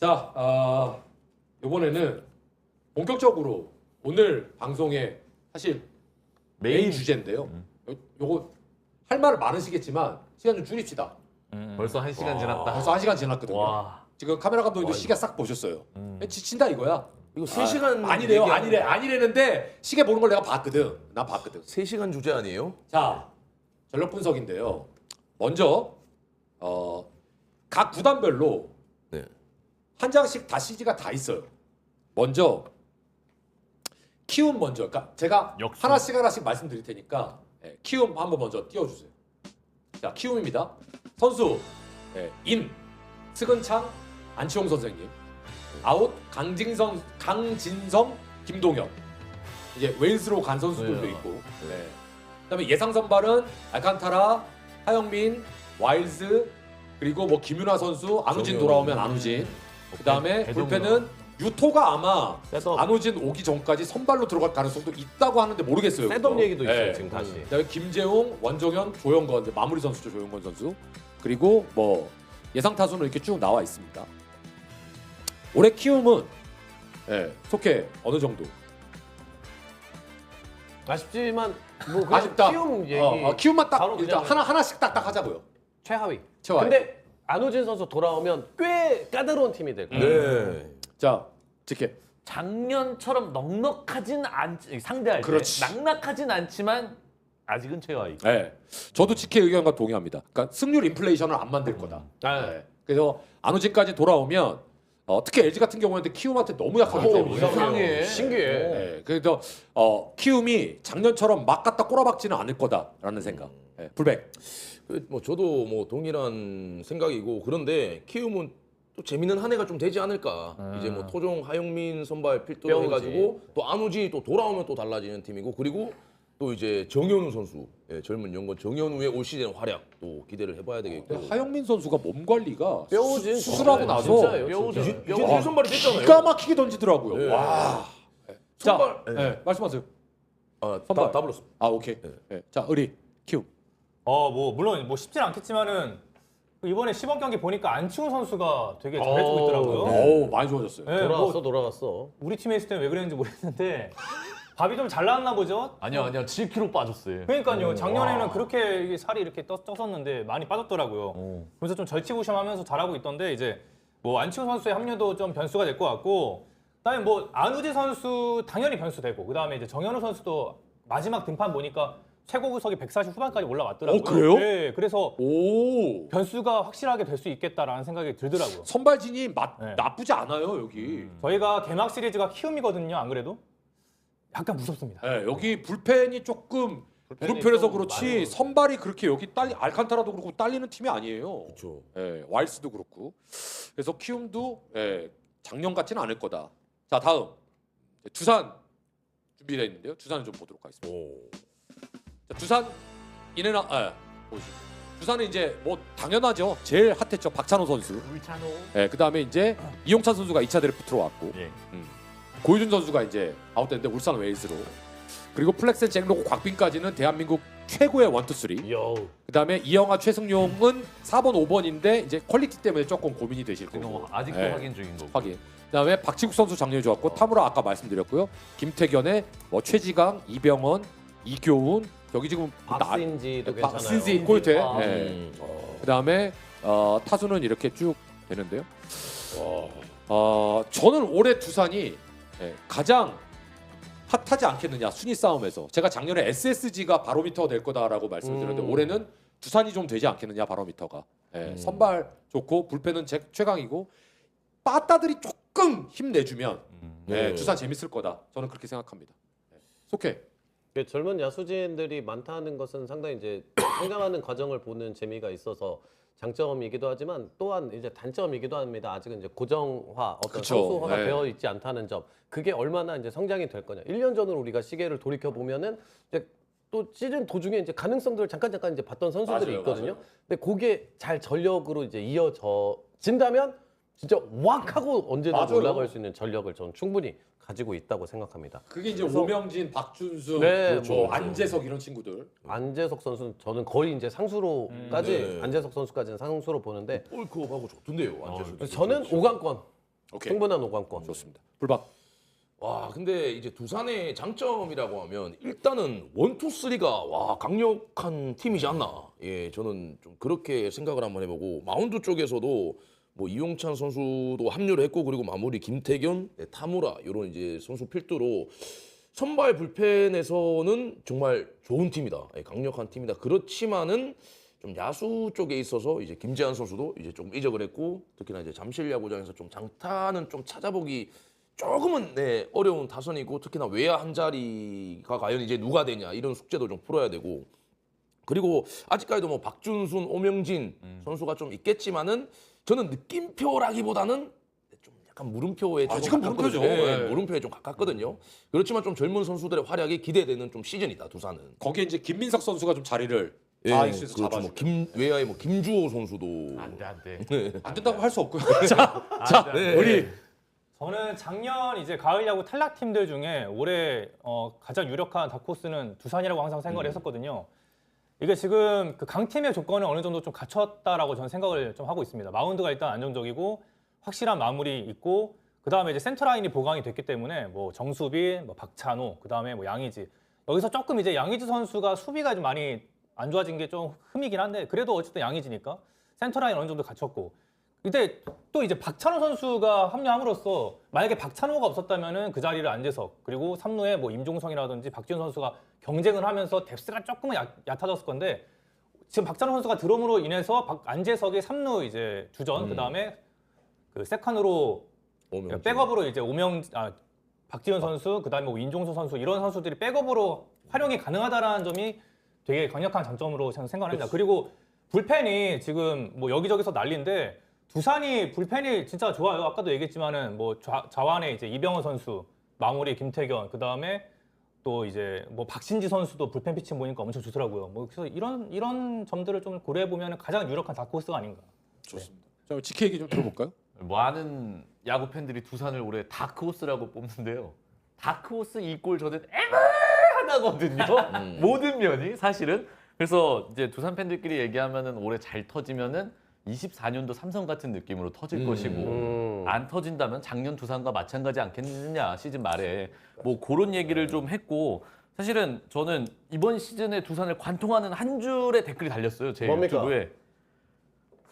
자, 이번에는 본격적으로 오늘 방송의 사실 메인 주제인데요. 요거 할 말 많으시겠지만 시간 좀 줄입시다. 벌써 1시간 지났다. 벌써 1시간 지났거든요. 와. 지금 카메라 감독님도 시계 싹 보셨어요. 지친다 이거야. 이거 3시간 아니래요. 아니래는데 시계 보는 걸 내가 봤거든. 나 봤거든. 3시간 주제 아니에요? 자, 전력 분석인데요. 먼저 각 구단별로 네. 한 장씩 다 CG가 다 있어요. 먼저 키움 먼저. 그러니까 제가 역시. 하나씩 말씀드릴 테니까 키움 한번 먼저 띄워주세요. 자, 키움입니다. 선수 인 스근창 안치홍 선생님, 아웃 강진성, 김동현. 이제 웨일스로 간 선수들도 네. 있고. 네. 그다음에 예상 선발은 알칸타라, 하영민, 와일즈, 그리고 뭐 김윤아 선수, 안우진 정현. 돌아오면 안우진. 그다음에 대종료. 불펜은 유토가 아마 셋업. 안우진 오기 전까지 선발로 들어갈 가능성도 있다고 하는데 모르겠어요. 셋업 그거. 얘기도 있어요, 네. 지금 다시. 그다음에 김재웅, 원정현, 조영건 이제 마무리 선수죠. 조영건 선수. 그리고 뭐 예상 타수는 이렇게 쭉 나와 있습니다. 올해 키움은 속해 어느 정도? 아쉽지만 뭐 그냥 아쉽다. 키움 얘기 키움만 딱 바로 일단 그냥 하나씩 딱딱 하자고요. 최하위. 최하위. 근데 안우진 선수 돌아오면 꽤 까다로운 팀이 될 거예요. 네. 자, 직계. 작년처럼 넉넉하진 않지. 상대할 그렇지. 때 낙낙하진 않지만 아직은 최하위. 네. 저도 직계 의견과 동의합니다. 그러니까 승률 인플레이션을 안 만들 거다. 네. 그래서 안우진까지 돌아오면 특히 LG 같은 경우에는 키움한테 너무 약하기 때문에 이상해. 신기해. 그래서 키움이 작년처럼 막 갖다 꼬라박지는 않을 거다라는 생각. 불백. 뭐 저도 뭐 동일한 생각이고 그런데 키움은 또 재밌는 한 해가 좀 되지 않을까. 이제 뭐 토종 하영민 선발 필두로 뼈우지. 해가지고 또 안우지 또 돌아오면 또 달라지는 팀이고 그리고 또 이제 정현우 선수 젊은 연건 정현우의 올 시즌 활약 또 기대를 해봐야 되겠고. 하영민 선수가 몸 관리가 뼈우진 수술하고 진짜, 나서 진짜예요, 뼈우진. 진짜. 이제 일 선발이 됐잖아요. 기가 막히게 던지더라고요. 네. 와. 선발. 자, 말씀하세요. 다 불렀습니다. 아, 오케이. 자, 의리 키움. 뭐 물론 뭐 쉽진 않겠지만은 이번에 시범 경기 보니까 안치홍 선수가 되게 잘해주고 있더라고요. 오, 많이 좋아졌어요. 네, 뭐 돌아갔어. 우리 팀에 있을 때는 왜 그랬는지 모르겠는데 밥이 좀 잘 나왔나 보죠. 아니야 7kg 빠졌어요. 그러니까요. 작년에는 그렇게 이게 살이 이렇게 쪘었는데 많이 빠졌더라고요. 그래서 좀 절치부심하면서 잘하고 있던데 이제 뭐 안치홍 선수의 합류도 좀 변수가 될 것 같고, 그다음에 뭐 안우지 선수 당연히 변수되고, 그다음에 이제 정현우 선수도 마지막 등판 보니까 최고 구속이 140 후반까지 올라왔더라고요. 그래요? 네, 그래서 오. 변수가 확실하게 될 수 있겠다라는 생각이 들더라고요. 선발진이 네. 나쁘지 않아요, 여기. 저희가 개막 시리즈가 키움이거든요. 안 그래도 약간 무섭습니다. 여기 불펜이 조금 무릎편에서 좀 그렇지 많이 선발이 그렇게 여기 알칸타라도 그렇고 딸리는 팀이 아니에요. 그렇죠. 와일스도 그렇고. 그래서 키움도 작년 같지는 않을 거다. 자, 다음 두산 준비되어 있는데요. 두산을 좀 보도록 하겠습니다. 자, 두산 이내나 보시죠. 두산은 이제 뭐 당연하죠. 제일 핫했죠. 박찬호 선수. 울찬호. 그다음에 이제 이용찬 선수가 2차 드래프트로 왔고 예. 고효준 선수가 이제 아웃됐는데 울산 웨이스로. 그리고 플렉센 잭로고 곽빈까지는 대한민국 최고의 1, 2, 3. 요. 그다음에 이영하 최승용은 4번 5번인데 이제 퀄리티 때문에 조금 고민이 되실 지금 거고. 아직도 네. 확인 중인 거고. 확인. 그다음에 박지국 선수 작년에 좋았고 타무라 아까 말씀드렸고요. 김태견의 뭐 최지강, 이병헌, 이교훈 여기 지금 박신지도 괜찮아요. 박신지 골대. 아, 그다음에 타수는 이렇게 쭉 되는데요. 저는 올해 두산이 가장 핫하지 않겠느냐 순위 싸움에서. 제가 작년에 SSG가 바로미터가 될 거다라고 말씀을 드렸는데 올해는 두산이 좀 되지 않겠느냐 바로미터가. 선발 좋고 불펜은 최강이고 빠따들이 조금 힘내주면 네. 두산 재밌을 거다. 저는 그렇게 생각합니다. 속해. 젊은 야수진들이 많다는 것은 상당히 이제 성장하는 과정을 보는 재미가 있어서 장점이기도 하지만 또한 이제 단점이기도 합니다. 아직은 이제 고정화, 어떤 그쵸. 선수화가 네. 되어 있지 않다는 점. 그게 얼마나 이제 성장이 될 거냐. 1년 전으로 우리가 시계를 돌이켜 보면은 이제 또 시즌 도중에 이제 가능성들을 잠깐 이제 봤던 선수들이 맞아요, 있거든요. 맞아요. 근데 그게 잘 전력으로 이제 이어진다면 진짜 왁 하고 언제든 맞아요. 올라갈 수 있는 전력을 저는 충분히 가지고 있다고 생각합니다. 그게 이제 그래서- 오명진, 박준수, 네, 그렇죠. 뭐, 안재석 이런 친구들. 안재석 선수는 저는 거의 이제 상수로까지 네. 안재석 선수까지는 상수로 보는데 볼크업하고 좋던데요. 완전. 그래서 저는 5강권 오케이. 충분한 5강권. 좋습니다. 불박. 와, 근데 이제 두산의 장점이라고 하면 일단은 1, 2, 3가 와 강력한 팀이지 않나. 예, 저는 좀 그렇게 생각을 한번 해보고 마운드 쪽에서도 뭐 이용찬 선수도 합류를 했고 그리고 마무리 김태견, 타무라 이런 이제 선수 필두로 선발 불펜에서는 정말 좋은 팀이다. 예, 강력한 팀이다. 그렇지만은 좀 야수 쪽에 있어서 이제 김재환 선수도 이제 좀 이적을 했고 특히나 이제 잠실 야구장에서 좀 장타는 좀 찾아보기 조금은 어려운 타선이고 특히나 외야 한 자리가 과연 이제 누가 되냐 이런 숙제도 좀 풀어야 되고 그리고 아직까지도 뭐 박준순, 오명진 선수가 좀 있겠지만은 저는 느낌표라기보다는 좀 약간 물음표에 좀 지금 가깝거든요. 물음표죠. 네, 네. 물음표에 좀 가깝거든요. 그렇지만 좀 젊은 선수들의 활약이 기대되는 좀 시즌이다 두산은. 거기에 이제 김민석 선수가 좀 자리를 예, 좌익수에서 그렇죠. 잡아주면 외야에 뭐 김주호 선수도 안돼. 안 된다고 할 수 없고요. 자, 네. 우리 저는 작년 이제 가을 야구 탈락 팀들 중에 올해 가장 유력한 다크호스는 두산이라고 항상 생각을 했었거든요. 이게 지금 그 강팀의 조건을 어느 정도 좀 갖췄다라고 저는 생각을 좀 하고 있습니다. 마운드가 일단 안정적이고 확실한 마무리 있고 그 다음에 이제 센터 라인이 보강이 됐기 때문에 뭐 정수빈, 뭐 박찬호, 그 다음에 뭐 양의지 여기서 조금 이제 양의지 선수가 수비가 좀 많이 안 좋아진 게 좀 흠이긴 한데 그래도 어쨌든 양의지니까 센터 라인 어느 정도 갖췄고 근데 또 이제 박찬호 선수가 합류함으로써 만약에 박찬호가 없었다면은 그 자리를 안재석 그리고 3루에 뭐 임종성이라든지 박지훈 선수가 경쟁을 하면서 뎁스가 조금은 얕아졌을 건데 지금 박찬호 선수가 들어옴으로 인해서 안재석의 3루 이제 주전 그 다음에 그 세컨으로 오명진. 백업으로 이제 박지훈 선수 그다음에 뭐 인종수 선수 이런 선수들이 백업으로 활용이 가능하다라는 점이 되게 강력한 장점으로 저는 생각합니다. 그리고 불펜이 지금 뭐 여기저기서 난리인데 두산이 불펜이 진짜 좋아요. 아까도 얘기했지만은 뭐 좌완에 이제 이병헌 선수, 마무리 김태견, 그 다음에 또 이제 뭐 박신지 선수도 불펜 피칭 보니까 엄청 좋더라고요. 뭐 그래서 이런 점들을 좀 고려해 보면 가장 유력한 다크호스가 아닌가. 좋습니다. 자, 지키 얘기 좀 들어볼까요? 많은 야구 팬들이 두산을 올해 다크호스라고 뽑는데요. 다크호스 이꼴 저는 애매하다거든요. 모든 면이 사실은. 그래서 이제 두산 팬들끼리 얘기하면은 올해 잘 터지면은 24년도 삼성 같은 느낌으로 터질 것이고 안 터진다면 작년 두산과 마찬가지 않겠느냐 시즌 말에 뭐 그런 얘기를 좀 했고 사실은 저는 이번 시즌에 두산을 관통하는 한 줄의 댓글이 달렸어요 제 뭡니까? 유튜브에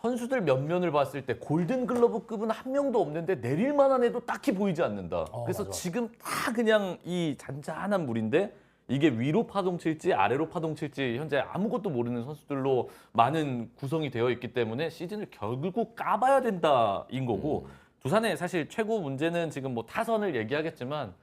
선수들 면면을 봤을 때 골든글러브급은 한 명도 없는데 내릴 만한 애도 딱히 보이지 않는다. 그래서 맞아. 지금 다 그냥 이 잔잔한 물인데 이게 위로 파동칠지 아래로 파동칠지 현재 아무것도 모르는 선수들로 많은 구성이 되어 있기 때문에 시즌을 결국 까봐야 된다인 거고 두산의 사실 최고 문제는 지금 뭐 타선을 얘기하겠지만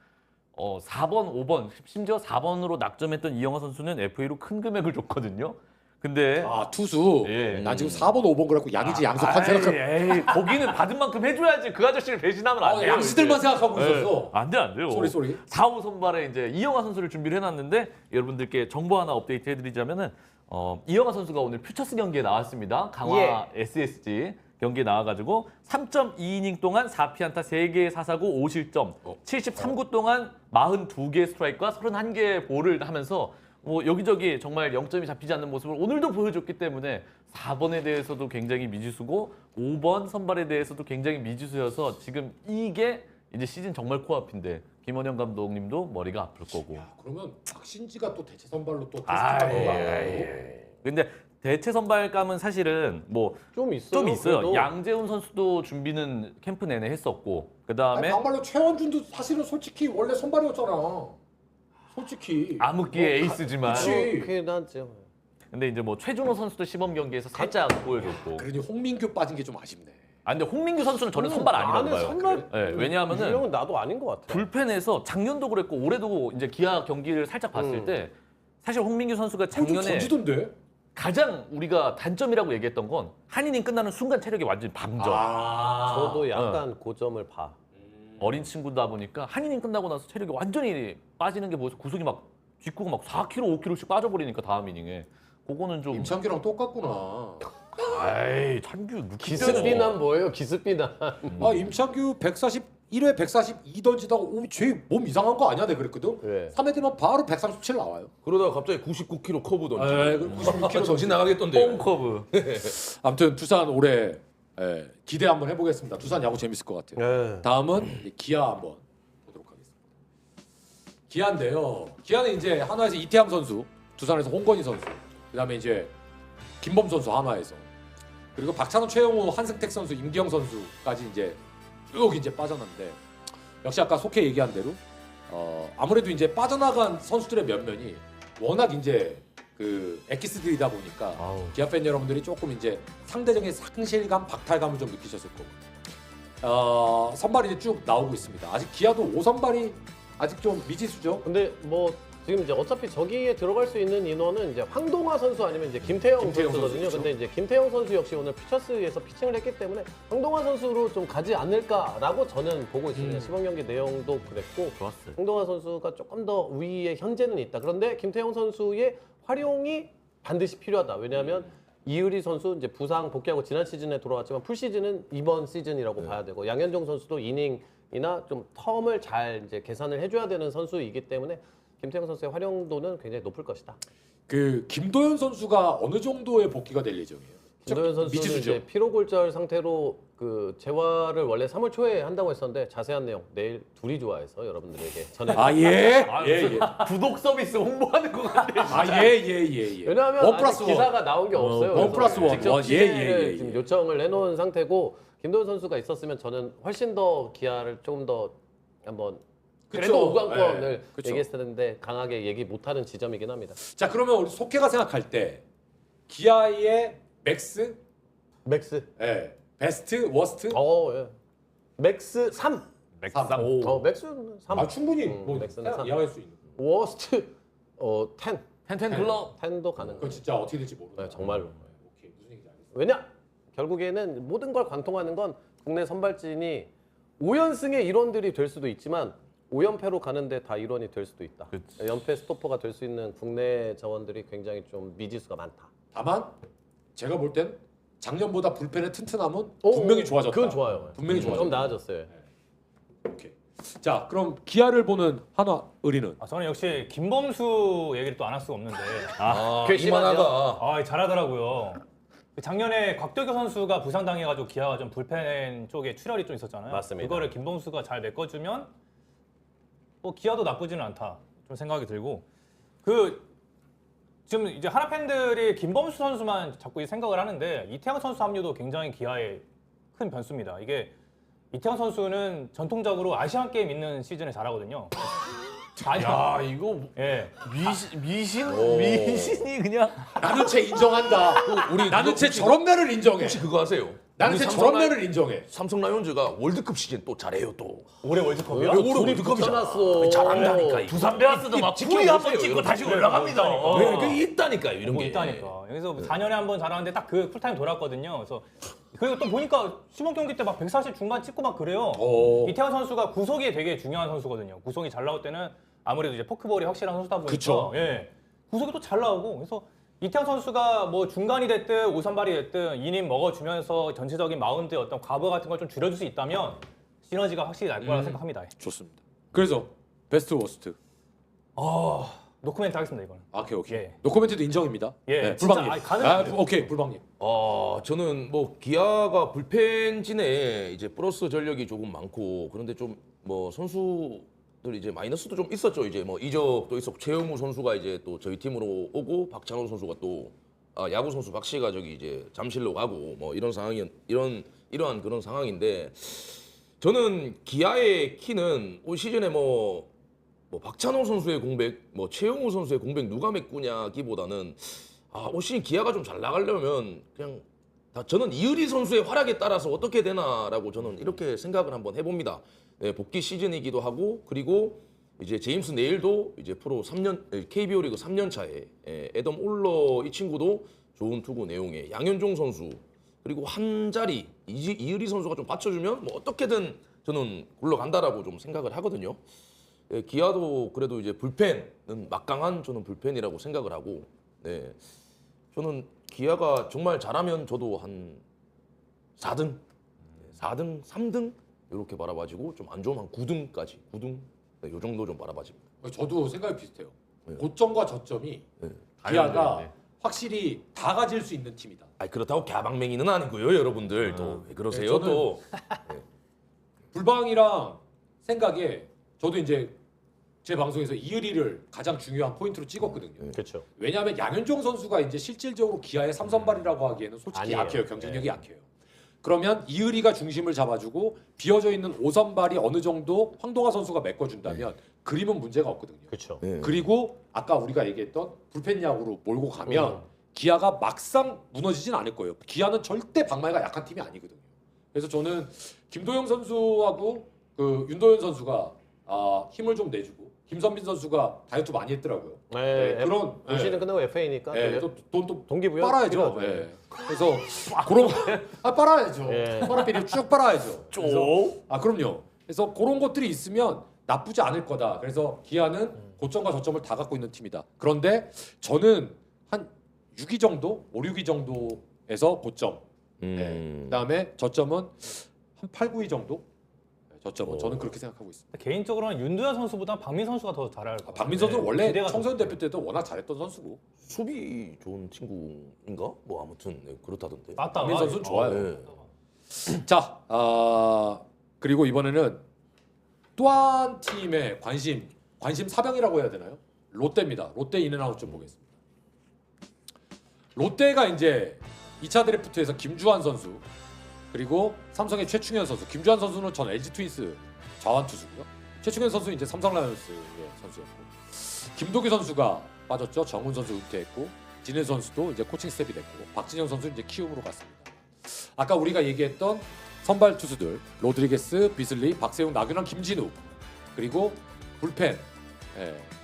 4번, 5번 심지어 4번으로 낙점했던 이영하 선수는 FA로 큰 금액을 줬거든요. 근데 투수. 예. 난 지금 4번, 5번 그래갖고 양의지 양석환 생각하고 에이, 거기는 받은 만큼 해줘야지. 그 아저씨를 배신하면 안 돼요. 양씨들만 이제. 생각하고 있었어. 안 돼요. 쏘리. 4호 선발에 이제 이영하 선수를 준비를 해놨는데 여러분들께 정보 하나 업데이트 해드리자면은 이영하 선수가 오늘 퓨처스 경기에 나왔습니다. 강화 SSG 경기에 나와가지고 3.2이닝 동안 4피안타 3개의 사사구 5실점 73구 동안 42개의 스트라이크와 31개의 볼을 하면서 뭐 여기저기 정말 0점이 잡히지 않는 모습을 오늘도 보여줬기 때문에 4번에 대해서도 굉장히 미지수고 5번 선발에 대해서도 굉장히 미지수여서 지금 이게 이제 시즌 정말 코앞인데 김원영 감독님도 머리가 아플 거고. 그러면 박신지가 또 대체 선발로 또 아이, 테스트하는 거 근데 대체 선발감은 사실은 뭐 좀 있어요. 그래도. 양재훈 선수도 준비는 캠프 내내 했었고 그다음에 막말로 최원준도 사실은 솔직히 원래 선발이었잖아. 솔직히. 암흑기의 에이스지만 그치. 그렇긴 하죠. 근데 이제 뭐 최준호 선수도 시범 경기에서 살짝 보여줬고. 그러니 홍민규 빠진 게 좀 아쉽네. 근데 홍민규 선수는 저는 선발 아니라고 나는 봐요. 선발 네, 왜냐하면은 유형은 나도 아닌 것 같아. 불펜에서 작년도 그랬고 올해도 이제 기아 경기를 살짝 봤을 때 사실 홍민규 선수가 좀 작년에 던지던데? 가장 우리가 단점이라고 얘기했던 건 한 이닝 끝나는 순간 체력이 완전히 방전. 저도 약간 그 점을 봐. 어린 친구다 보니까 한 이닝 끝나고 나서 체력이 완전히 빠지는 게 보여서 구속이 막 뒷구가 막 4kg, 5kg씩 빠져버리니까 다음 이닝에 그거는 좀 임창규랑 똑같구나. 아이 찬규 기습비난 뭐예요? 기습비난. 임창규 141회 142 던지다가 쟤몸 이상한 거 아니야? 내가 그랬거든. 왜? 3회 되면 바로 137 나와요. 그러다가 갑자기 99kg 커브 던져. 에이, 96kg 정신 나가겠던데. 홈커브. 아무튼 두산 올해 예, 기대 한번 해보겠습니다. 두산 야구 재밌을 것 같아요. 네. 다음은 이제 기아 한번 보도록 하겠습니다. 기아인데요. 기아는 이제 한화에서 이태양 선수, 두산에서 홍건희 선수, 그다음에 이제 김범 선수 한화에서, 그리고 박찬호, 최영우, 한승택 선수, 임기영 선수까지 이제 쭉 이제 빠져났는데, 역시 아까 속해 얘기한 대로 아무래도 이제 빠져나간 선수들의 면면이 워낙 이제 그 엑기스들이다 보니까 기아 팬 여러분들이 조금 이제 상대적인 상실감, 박탈감을 좀 느끼셨을 거고, 선발이 이제 쭉 나오고 있습니다. 아직 기아도 5선발이 아직 좀 미지수죠. 근데 뭐 지금 이제 어차피 저기에 들어갈 수 있는 인원은 이제 황동화 선수 아니면 이제 김태형 선수거든요. 선수죠. 근데 이제 김태형 선수 역시 오늘 퓨처스에서 피칭을 했기 때문에 황동화 선수로 좀 가지 않을까라고 저는 보고 있습니다. 시범 경기 내용도 그랬고 좋았어요. 황동화 선수가 조금 더 위에 현재는 있다. 그런데 김태형 선수의 활용이 반드시 필요하다. 왜냐하면 이의리 선수 이제 부상 복귀하고 지난 시즌에 돌아왔지만 풀 시즌은 이번 시즌이라고 봐야 되고, 양현종 선수도 이닝이나 좀 텀을 잘 이제 계산을 해줘야 되는 선수이기 때문에 김태형 선수의 활용도는 굉장히 높을 것이다. 그 김도현 선수가 어느 정도의 복귀가 될 예정이에요? 김도현 선수는 미지수죠. 이제 피로 골절 상태로 그 재활을 원래 3월 초에 한다고 했었는데 자세한 내용 내일 둘이 좋아해서 여러분들에게 전해. 아 예, 예, 예. 구독 서비스 홍보하는 것 같아. 아 예, 예, 예, 예. 왜냐하면 원 아직 플러스 원. 기사가 나온 게 없어요. 원 플러스 원. 직접 원. 예, 취재를 예, 예, 지금 예. 요청을 해놓은 상태고, 김도현 선수가 있었으면 저는 훨씬 더 기아를 조금 더 한번 그래도 그쵸. 5강권을 예, 그쵸. 얘기했을 텐데 강하게 얘기 못하는 지점이긴 합니다. 자, 그러면 우리 속해가 생각할 때 기아의 맥스, 맥스. 예, 베스트, 워스트. 예. 맥스 3. 맥삼. 맥스 3. 아 충분히 뭐 맥스는 삼. 이해할 수 있는. 워스트 10. 텐텐 클럽. 10도 가능. 그건 진짜 어떻게 될지 모르겠다. 네, 정말로. 오케이, 무슨 얘기인지 알겠어. 왜냐? 결국에는 모든 걸 관통하는 건 국내 선발진이 5연승의 일원들이 될 수도 있지만 5연패로 가는데 다 일원이 될 수도 있다. 그치. 연패 스토퍼가 될 수 있는 국내 자원들이 굉장히 좀 미지수가 많다. 다만 제가 볼 땐 작년보다 불펜의 튼튼함은 분명히 좋아졌다. 그건 좋아요. 분명히 좀 좋아졌다. 나아졌어요. 오케이. 자, 그럼 기아를 보는 한화 의리는 저는 역시 김범수 얘기를 또 안 할 수가 없는데 이만하가 잘하더라고요. 작년에 곽도교 선수가 부상당해가지고 기아가 좀 불펜 쪽에 출혈이 좀 있었잖아요. 맞습니다. 그거를 김범수가 잘 메꿔주면 뭐 기아도 나쁘지는 않다 좀 생각이 들고, 그 지금 이제 하나 팬들이 김범수 선수만 자꾸 생각을 하는데 이태양 선수 합류도 굉장히 기아의 큰 변수입니다. 이게 이태양 선수는 전통적으로 아시안 게임 있는 시즌에 잘하거든요. 야 이거 예. 미신이 그냥. 나는 쟤 인정한다. 우리 나는 쟤 저런 면을 인정해. 혹시 그거 아세요? 나는 우리 쟤 저런 면을 인정해. 삼성 라이온즈가 월드컵 시즌 또 잘해요 또. 올해 월드컵이요? 올해 월드컵이잖아. 붙여놨어. 잘한다니까. 이거. 두산 베어스도 막 지켜보세요, 풀이 한번 찍고 여러분. 다시 올라갑니다. 네, 그게 있다니까요 이런 뭐 게. 있다니까. 여기서 4년에 한 번 잘하는데 딱 그 풀타임 돌았거든요. 그래서 그리고 또 보니까 시범 경기 때 막 140 중반 찍고 막 그래요. 이태원 선수가 구속이 되게 중요한 선수거든요. 구속이 잘 나올 때는 아무래도 이제 포크볼이 확실한 선수다 보니까 그쵸. 예. 구속이 또 잘 나오고, 그래서 이태원 선수가 뭐 중간이 됐든 오선발이 됐든 이닝 먹어주면서 전체적인 마운드의 어떤 과부 같은 걸 좀 줄여줄 수 있다면 시너지가 확실히 날 거라 생각합니다. 좋습니다. 그래서 베스트 워스트. 노코멘트 하겠습니다 이거는. 오케이, 오케이. 예. 노코멘트도 인정입니다. 예, 네, 진짜, 불방님. 아니, 가능해요. 오케이, 불방님. 저는 뭐 기아가 불펜진에 이제 플러스 전력이 조금 많고, 그런데 좀 뭐 선수들 이제 마이너스도 좀 있었죠. 이제 뭐 이적도 있었고, 최영우 선수가 이제 또 저희 팀으로 오고, 박찬호 선수가 또 야구 선수 박 씨가 저기 이제 잠실로 가고, 뭐 이런 상황이 이러한 그런 상황인데, 저는 기아의 키는 올 시즌에 뭐 박찬호 선수의 공백, 뭐 최영우 선수의 공백 누가 메꾸냐기보다는 올 시즌 기아가 좀 잘 나가려면 그냥 저는 이의리 선수의 활약에 따라서 어떻게 되나라고 저는 이렇게 생각을 한번 해봅니다. 네, 복귀 시즌이기도 하고, 그리고 이제 제임스 네일도 이제 프로 3년 KBO 리그 3년 차에 애덤 올러 이 친구도 좋은 투구 내용에 양현종 선수, 그리고 한 자리 이의리 선수가 좀 받쳐주면 뭐 어떻게든 저는 굴러간다라고 좀 생각을 하거든요. 예, 기아도 그래도 이제 불펜은 막강한 저는 불펜이라고 생각을 하고, 네, 저는 기아가 정말 잘하면 저도 한 4등, 4등, 3등 이렇게 바라봐지고, 좀 안 좋으면 한 9등까지, 9등, 네, 요 정도 좀 바라봐집니다. 저도 생각이 비슷해요. 고점과 저점이 네. 기아가 네. 확실히 다 가질 수 있는 팀이다. 아니 그렇다고 갸방맹이는 아니고요, 여러분들. 또 왜 그러세요? 네, 저는- 또 불방이랑 생각에 저도 이제 제 방송에서 이의리를 가장 중요한 포인트로 찍었거든요. 그렇죠. 왜냐하면 양현종 선수가 이제 실질적으로 기아의 3선발이라고 하기에는 솔직히 아니에요. 약해요. 경쟁력이 네. 약해요. 그러면 이의리가 중심을 잡아주고 비어져 있는 5선발이 어느 정도 황동화 선수가 메꿔준다면 그림은 문제가 없거든요. 그렇죠. 네. 그리고 아까 우리가 얘기했던 불펜 야구로 몰고 가면 기아가 막상 무너지진 않을 거예요. 기아는 절대 박마이가 약한 팀이 아니거든요. 그래서 저는 김도영 선수하고 그 윤도현 선수가 힘을 좀 내주고 김선빈 선수가 다이어트 많이 했더라고요. 네, 그런 올 시즌 끝나고 FA니까 돈또 동기부여 빨아야죠. 필요하죠. 예. 그래서 그런 빨아야죠. 예. 빨아필이 쭉 빨아야죠. 쭉. 그럼요. 그래서 그런 것들이 있으면 나쁘지 않을 거다. 그래서 기아는 고점과 저점을 다 갖고 있는 팀이다. 그런데 저는 한 6위 정도, 5, 6위 정도에서 고점. 그다음에 저점은 한 8, 9위 정도. 저점은 저는 그렇게 생각하고 있습니다. 개인적으로는 윤두현 선수보다 박민 선수가 더 잘할 것 같아요. 박민 선수는 원래 기대가 청소년 더 대표 때도 워낙 잘했던 선수고. 수비 좋은 친구인가? 뭐 아무튼 네, 그렇다던데. 맞다. 박민 선수는 좋아요. 네. 자, 그리고 이번에는 또 한 팀의 관심 사병이라고 해야 되나요? 롯데입니다. 롯데 인앤아웃 좀 보겠습니다. 롯데가 이제 2차 드래프트에서 김주환 선수 그리고 삼성의 최충현 선수. 김주환 선수는 전 LG 트윈스 좌완 투수고요. 최충현 선수는 이제 삼성 라이온스의 선수였고 김도규 선수가 빠졌죠. 정훈 선수 은퇴했고 진해 선수도 이제 코칭 스텝이 됐고 박진영 선수 이제 키움으로 갔습니다. 아까 우리가 얘기했던 선발 투수들 로드리게스, 비슬리, 박세웅, 나균환, 김진우 그리고 불펜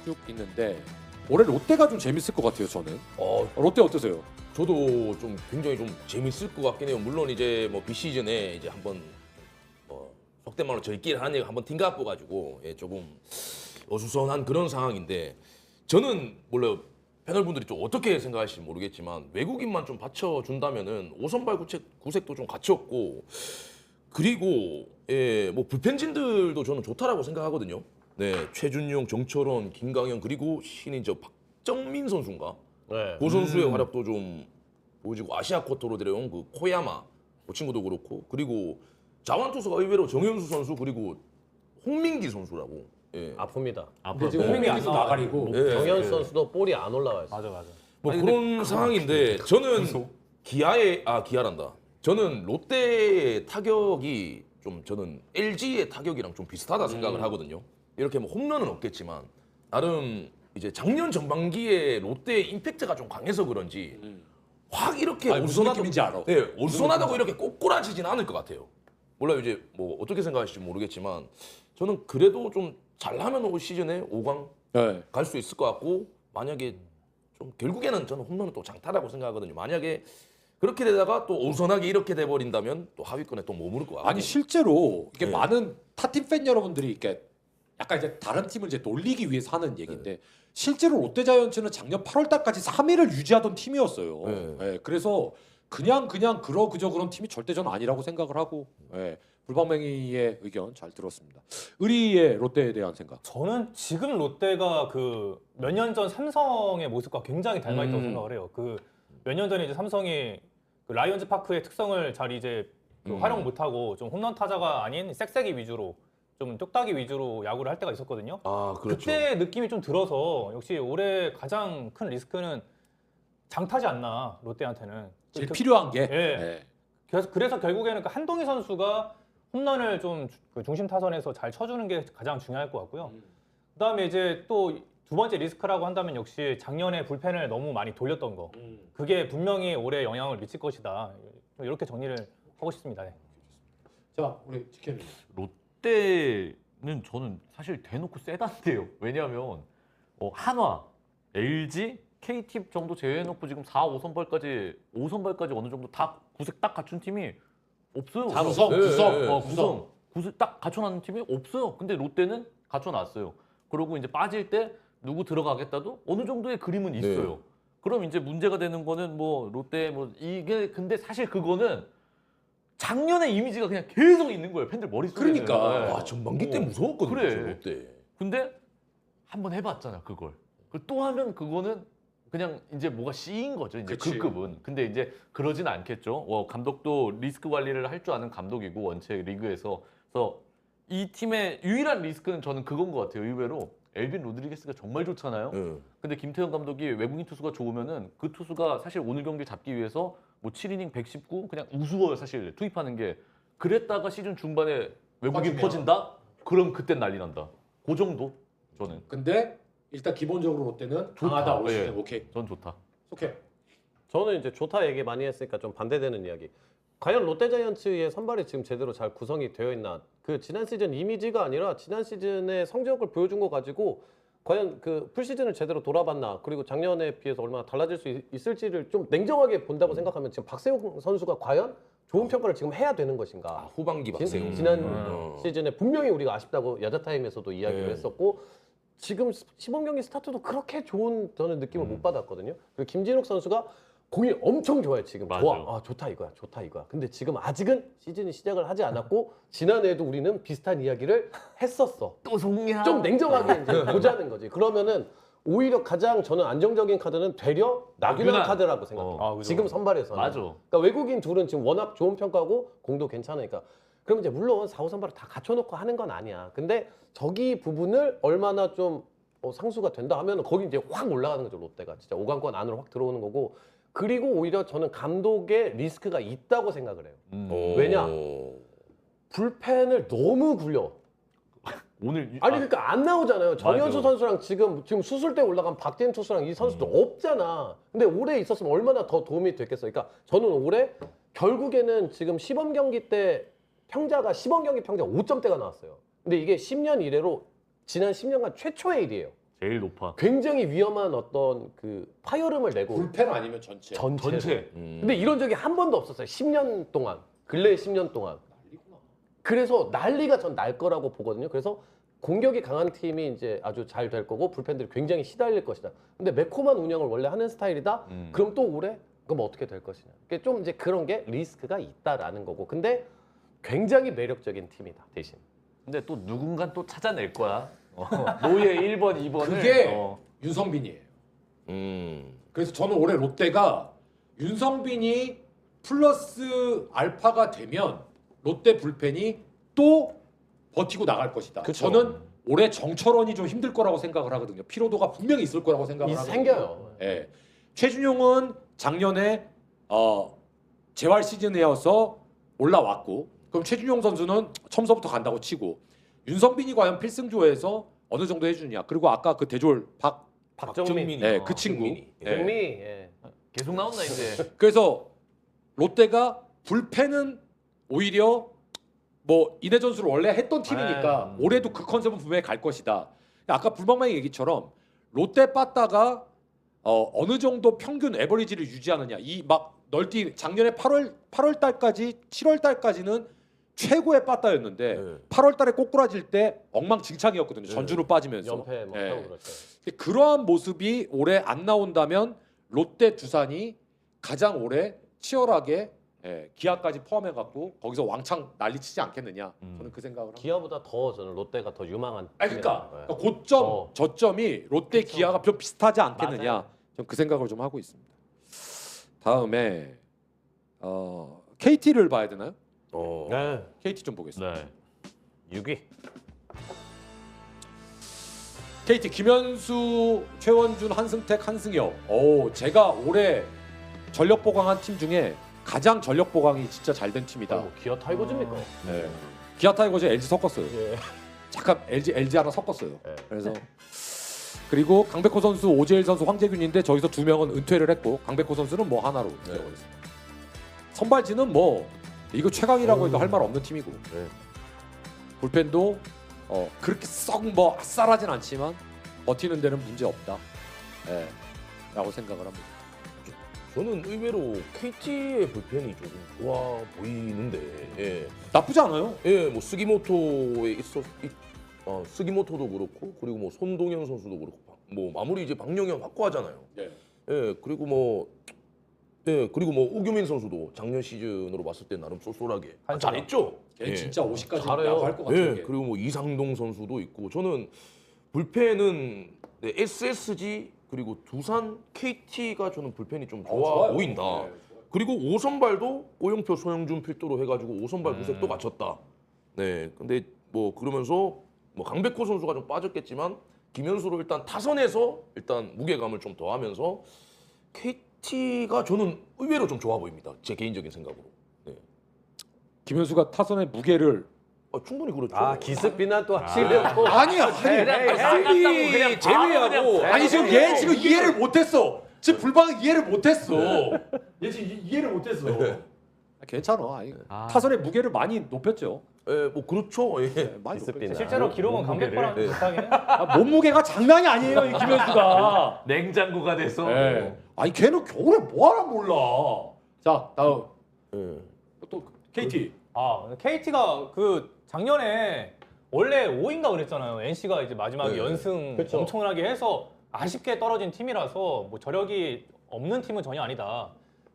쭉 있는데 올해 롯데가 좀 재밌을 것 같아요. 저는 롯데 어떠세요? 저도 좀 굉장히 좀 재밌을 것 같긴 해요. 물론 이제 뭐 비시즌에 이제 한번 속된 말로 저희끼리 하는 얘기 한번 팅가 뽑아가지고 조금 어수선한 그런 상황인데 저는 몰라요. 패널분들이 좀 어떻게 생각하실지 모르겠지만 외국인만 좀 받쳐준다면은 5선발 구색도 좀 갖췄고 그리고 뭐 불펜진들도 저는 좋다라고 생각하거든요. 네, 최준용, 정철원, 김강현 그리고 신인 저 박정민 선수인가? 네. 그 선수의 활약도 좀 보여지고 아시아 쿼터로 데려온 그 코야마 그 친구도 그렇고 그리고 자완 투수가 의외로 정현수 선수 그리고 홍민기 선수라고. 예. 아픕니다. 근데 지금 홍민기 안 홍민기도 나와요. 나가리고 예. 정현 선수도 볼이 안 올라와요. 맞아 맞아. 뭐 아니, 그런 상황인데 저는 기아란다. 저는 롯데의 타격이 좀 저는 LG의 타격이랑 좀 비슷하다 생각을 하거든요. 이렇게 뭐 홈런은 없겠지만 나름 이제 작년 전반기에 롯데의 임팩트가 좀 강해서 그런지 확 이렇게 아니, 무슨 느낌인지 알아. 네, 어수선하다고 이렇게 꼬꾸라지진 않을 것 같아요. 몰라요. 이제 뭐 어떻게 생각하실지 모르겠지만 저는 그래도 좀 잘하면 올 시즌에 5강 네. 갈 수 있을 것 같고 만약에 좀 결국에는 저는 홈런은 또 장타라고 생각하거든요. 만약에 그렇게 되다가 또 어수선하게 이렇게 돼 버린다면 또 하위권에 또 머무를 것 같고. 아니 실제로 이게 네. 많은 타팀 팬 여러분들이 이렇게 약간 이제 다른 팀을 이제 놀리기 위해서 하는 얘기인데 실제로 롯데자이언츠는 작년 8월 달까지 3위를 유지하던 팀이었어요. 네. 예, 그래서 그냥 그저 그런 팀이 절대 전 아니라고 생각을 하고 불방맹이의 의견 잘 들었습니다. 의리의 롯데에 대한 생각. 저는 지금 롯데가 그 몇 년 전 삼성의 모습과 굉장히 닮아 있다고 생각을 해요. 그 몇 년 전에 이제 삼성이 그 라이온즈 파크의 특성을 잘 이제 그 활용 못하고 좀 홈런 타자가 아닌 쌕쌕이 위주로 좀 쪽다기 위주로 야구를 할 때가 있었거든요. 아 그렇죠. 그때 느낌이 좀 들어서 역시 올해 가장 큰 리스크는 장타지 않나 롯데한테는. 제일 필요한 게 예. 그래서 결국에는 그 한동희 선수가 홈런을 좀 그 중심 타선에서 잘 쳐주는 게 가장 중요할 것 같고요. 그다음에 이제 또 두 번째 리스크라고 한다면 역시 작년에 불펜을 너무 많이 돌렸던 거. 그게 분명히 올해 영향을 미칠 것이다. 이렇게 정리를 하고 싶습니다. 네. 자 우리 지켜님. 롯데는 저는 사실 대놓고 세단데요. 왜냐하면 한화, LG, KT 정도 제외해놓고 지금 4, 5선발까지 어느 정도 다 구색 딱 갖춘 팀이 없어요. 구성, 예, 구성, 예, 예. 구색 딱 갖춰놨는 팀이 없어요. 근데 롯데는 갖춰놨어요. 그리고 이제 빠질 때 누구 들어가겠다도 어느 정도의 그림은 있어요. 그럼 이제 문제가 되는 거는 뭐 롯데 뭐 이게 근데 사실 그거는 작년의 이미지가 그냥 계속 있는 거예요. 팬들 머릿속에. 그러니까. 와 전반기 때 무서웠거든요. 그래. 저 롯데. 근데 한번 해봤잖아 그걸. 또 하면 그거는 그냥 이제 뭐가 C인 거죠. 이제 그치. 그 급은. 근데 이제 그러진 않겠죠. 감독도 리스크 관리를 할 줄 아는 감독이고 원체 리그에서. 그래서 이 팀의 유일한 리스크는 저는 그건 것 같아요. 의외로 엘빈 로드리게스가 정말 좋잖아요. 근데 김태형 감독이 외국인 투수가 좋으면은 그 투수가 사실 오늘 경기 잡기 위해서 뭐 7이닝 119 그냥 우스워요 사실 투입하는 게. 그랬다가 시즌 중반에 외국인 퍼지면. 퍼진다? 그럼 그땐 난리 난다. 그 정도 저는. 근데 일단 기본적으로 롯데는 강하다 올 시즌. 예. 오케이. 전 좋다. 오케이. 저는 이제 좋다 얘기 많이 했으니까 좀 반대되는 이야기. 과연 롯데자이언츠의 선발이 지금 제대로 잘 구성이 되어 있나? 그 지난 시즌 이미지가 아니라 지난 시즌의 성적을 보여준 거 가지고 과연 그 풀시즌을 제대로 돌아봤나? 그리고 작년에 비해서 얼마나 달라질 수 있을지를 좀 냉정하게 본다고 생각하면 지금 박세웅 선수가 과연 좋은 평가를 지금 해야 되는 것인가? 후반기 박세웅. 지난 시즌에 분명히 우리가 아쉽다고 야자타임에서도 이야기를 했었고 지금 시범 경기 스타트도 그렇게 좋은 저는 느낌을 못 받았거든요. 그리고 김진욱 선수가 공이 엄청 좋아요 지금. 맞아. 좋아. 아 좋다 이거야. 좋다 이거야. 근데 지금 아직은 시즌이 시작을 하지 않았고 지난해에도 우리는 비슷한 이야기를 했었어. 또 속냐? 좀 냉정하게 이제 보자는 거지. 그러면은 오히려 가장 저는 안정적인 카드는 되려 나균환 나균환. 카드라고 생각해요. 아, 그죠. 지금 선발에서는. 맞아. 그러니까 외국인 둘은 지금 워낙 좋은 평가고 공도 괜찮으니까. 그럼 이제 물론 4, 5 선발을 다 갖춰놓고 하는 건 아니야. 근데 저기 부분을 얼마나 좀 상수가 된다 하면 거기 이제 확 올라가는 거죠 롯데가. 진짜 5강권 안으로 확 들어오는 거고. 그리고 오히려 저는 감독의 리스크가 있다고 생각을 해요. 왜냐? 불펜을 너무 굴려. 오늘 아니 그러니까 안 나오잖아요. 정현수 맞아. 선수랑 지금 수술대 올라간 박재인 투수랑 이 선수도 없잖아. 근데 올해 있었으면 얼마나 더 도움이 됐겠어요. 그러니까 저는 올해 결국에는 지금 시범 경기 때 시범 경기 평자가 5점대가 나왔어요. 근데 이게 10년 이래로 지난 10년간 최초의 일이에요. 제일 높아. 굉장히 위험한 어떤 그 파열음을 내고 불펜 아니면 전체. 전체. 근데 이런 적이 한 번도 없었어요. 10년 동안. 근래 10년 동안. 그래서 난리가 전 날 거라고 보거든요. 그래서 공격이 강한 팀이 이제 아주 잘 될 거고 불펜들이 굉장히 시달릴 것이다. 근데 매콤한 운영을 원래 하는 스타일이다. 그럼 또 올해 그럼 어떻게 될 것이냐. 그게 좀 이제 그런 게 리스크가 있다라는 거고. 근데 굉장히 매력적인 팀이다. 대신. 근데 또 누군가 또 찾아낼 거야. 노예 1번, 2번을. 그게 윤성빈이에요. 음. 그래서 저는 올해 롯데가 윤성빈이 플러스 알파가 되면 롯데 불펜이 또 버티고 나갈 것이다. 그쵸. 저는 올해 정철원이 좀 힘들 거라고 생각을 하거든요. 피로도가 분명히 있을 거라고 생각을 하거든요. 생겨요. 예. 최준용은 작년에 재활 시즌이어서 올라왔고 그럼 최준용 선수는 처음서부터 간다고 치고 윤성빈이 과연 필승조에서 어느 정도 해주느냐. 그리고 아까 그 대졸 박정민. 네, 그 친구. 박정민이. 예. 정미. 예. 계속 나온다 이제. 그래서 롯데가 불펜은 오히려 뭐 이내 전술을 원래 했던 팀이니까 올해도 그 컨셉은 분명히 갈 것이다. 아까 불방망이 얘기처럼 롯데 빠따가 어느 정도 평균 에버리지를 유지하느냐. 이 막 널뛰 작년에 8월 달까지 7월 달까지는 최고의 빠따였는데 네. 8월 달에 꼬꾸라질 때 엉망진창이었거든요. 전주로 빠지면서. 연패 뭐 예. 하고 그랬죠. 그러한 모습이 올해 안 나온다면 롯데 두산이 가장 올해 치열하게 기아까지 포함해 갖고 거기서 왕창 난리치지 않겠느냐. 저는 그 생각을 합니다. 기아보다 더 저는 롯데가 더 유망한. 아니 그러니까 팀이라는 거예요. 고점 저점이 롯데 기아가 좀 비슷하지 않겠느냐. 맞아요. 전 그 생각을 좀 하고 있습니다. 다음에 KT를 봐야 되나요? 네. KT 좀 보겠습니다. 네. 6위. KT 김현수, 최원준, 한승택, 한승혁. 제가 올해 전력 보강한 팀 중에 가장 전력 보강이 진짜 잘 된 팀이다. 뭐 기아 타이거즈입니까? 네. 기아 타이거즈 LG 섞었어요. 예. 잠깐 LG 하나 섞었어요. 네. 그래서 그리고 강백호 선수, 오재일 선수, 황재균인데 저기서 두 명은 은퇴를 했고 강백호 선수는 뭐 하나로 되어버렸습니다. 선발진은 뭐 이거 최강이라고 해도 할 말 없는 팀이고 불펜도 그렇게 썩 뭐 아싸라진 않지만 버티는 데는 문제 없다. 라고 생각을 합니다. 저는 의외로 KT의 불펜이 조금 좋아 보이는데, 예, 나쁘지 않아요. 예, 뭐 스기모토에 스기모토도 그렇고, 그리고 뭐 손동현 선수도 그렇고, 뭐 마무리 이제 박영현 확고하잖아요. 네. 예, 그리고 뭐, 그리고 뭐 우규민 선수도 작년 시즌으로 봤을 때 나름 쏠쏠하게 잘했죠. 걔는 예. 진짜 50까지 잘해요. 야구할 것 같은 예, 게. 그리고 뭐 이상동 선수도 있고, 저는 불펜은 SSG 그리고 두산, KT가 저는 불펜이 좀 좋아 좋아요. 보인다. 네, 그리고 5선발도 오영표, 소영준 필두로 해가지고 5선발 구색도 갖췄다. 네, 근데 뭐 그러면서 뭐 강백호 선수가 좀 빠졌겠지만 김현수로 일단 타선에서 일단 무게감을 좀 더하면서 KT가 저는 의외로 좀 좋아 보입니다. 제 개인적인 생각으로. 네. 김현수가 타선의 무게를 충분히 그렇죠. 기습비난 또 하시려고. 아니야. 그냥 제외하고 아니 지금 얘 지금 이해를 못했어. 지금 불방을 이해를 못했어. 얘 지금 이해를 못했어. 괜찮아. 아니, 타선의 무게를 많이 높였죠. 예, 뭐 그렇죠. 예. 네, 많이 기습비나. 높였죠. 실제로 기록은 강백호랑 네. 비슷하긴 해. 몸무게가 장난이 아니에요, 이 김현수가. 냉장고가 돼서 네. 아니 걔는 겨울에 뭐 하나 몰라. 자 다음 예. 또 KT. KT가 그 작년에 원래 5인가 그랬잖아요. NC가 이제 마지막에 네. 연승 그쵸. 엄청나게 해서 아쉽게 떨어진 팀이라서 뭐 저력이 없는 팀은 전혀 아니다.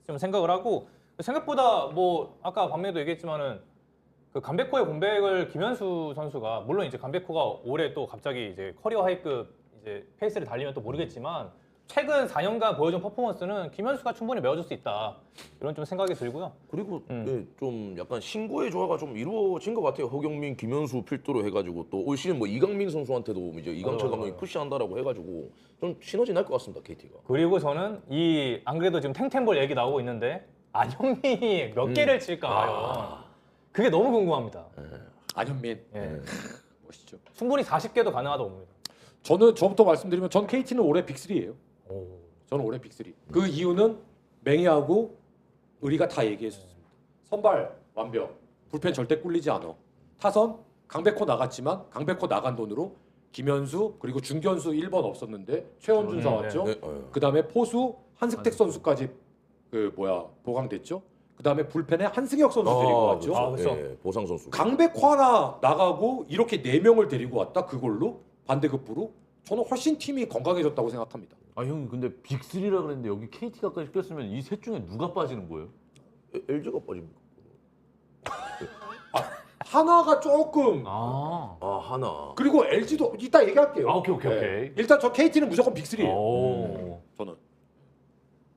좀 생각을 하고 생각보다 뭐 아까 박매도 얘기했지만은 그 강백호의 공백을 김현수 선수가 물론 이제 강백호가 올해 또 갑자기 이제 커리어 하이급 이제 페이스를 달리면 또 모르겠지만 최근 4년간 보여준 퍼포먼스는 김현수가 충분히 메워줄 수 있다. 이런 좀 생각이 들고요. 그리고 예, 좀 약간 신고의 조화가 좀 이루어진 것 같아요. 허경민, 김현수 필두로 해가지고 또 올 시즌 뭐 이강민 선수한테도 이제 이강철 감독이 푸시한다라고 해가지고 좀 시너지 날 것 같습니다. KT가. 그리고 저는 이 안 그래도 지금 탱탱볼 얘기 나오고 있는데 안현민이 몇 개를 칠까 과연. 그게 너무 궁금합니다. 안현민. 예. 멋있죠. 충분히 40개도 가능하다고 봅니다. 저부터 말씀드리면 전 KT는 올해 빅3예요. 저는 올해 빅3. 그 이유는 맹희하고 의리가 다 얘기했습니다. 선발 완벽, 불펜 절대 꿀리지 않아. 타선 강백호 나갔지만 강백호 나간 돈으로 김현수 그리고 중견수 1번 없었는데 최원준 나왔죠. 네, 그다음에 포수 한승택 선수까지 보강됐죠. 그다음에 불펜에 한승혁 선수 데리고 왔죠. 아, 그렇죠. 예, 보상 선수. 강백호 하나 나가고 이렇게 4명을 데리고 왔다. 그걸로 반대급부로 저는 훨씬 팀이 건강해졌다고 생각합니다. 아 형님 근데 빅3라 그랬는데 여기 KT가까지 꼈으면 이 셋 중에 누가 빠지는 거예요? LG가 빠집니까? 하나가 조금 하나. 그리고 LG도 이따 얘기할게요. 오케이. 일단 저 KT는 무조건 빅3예요. 오. 저는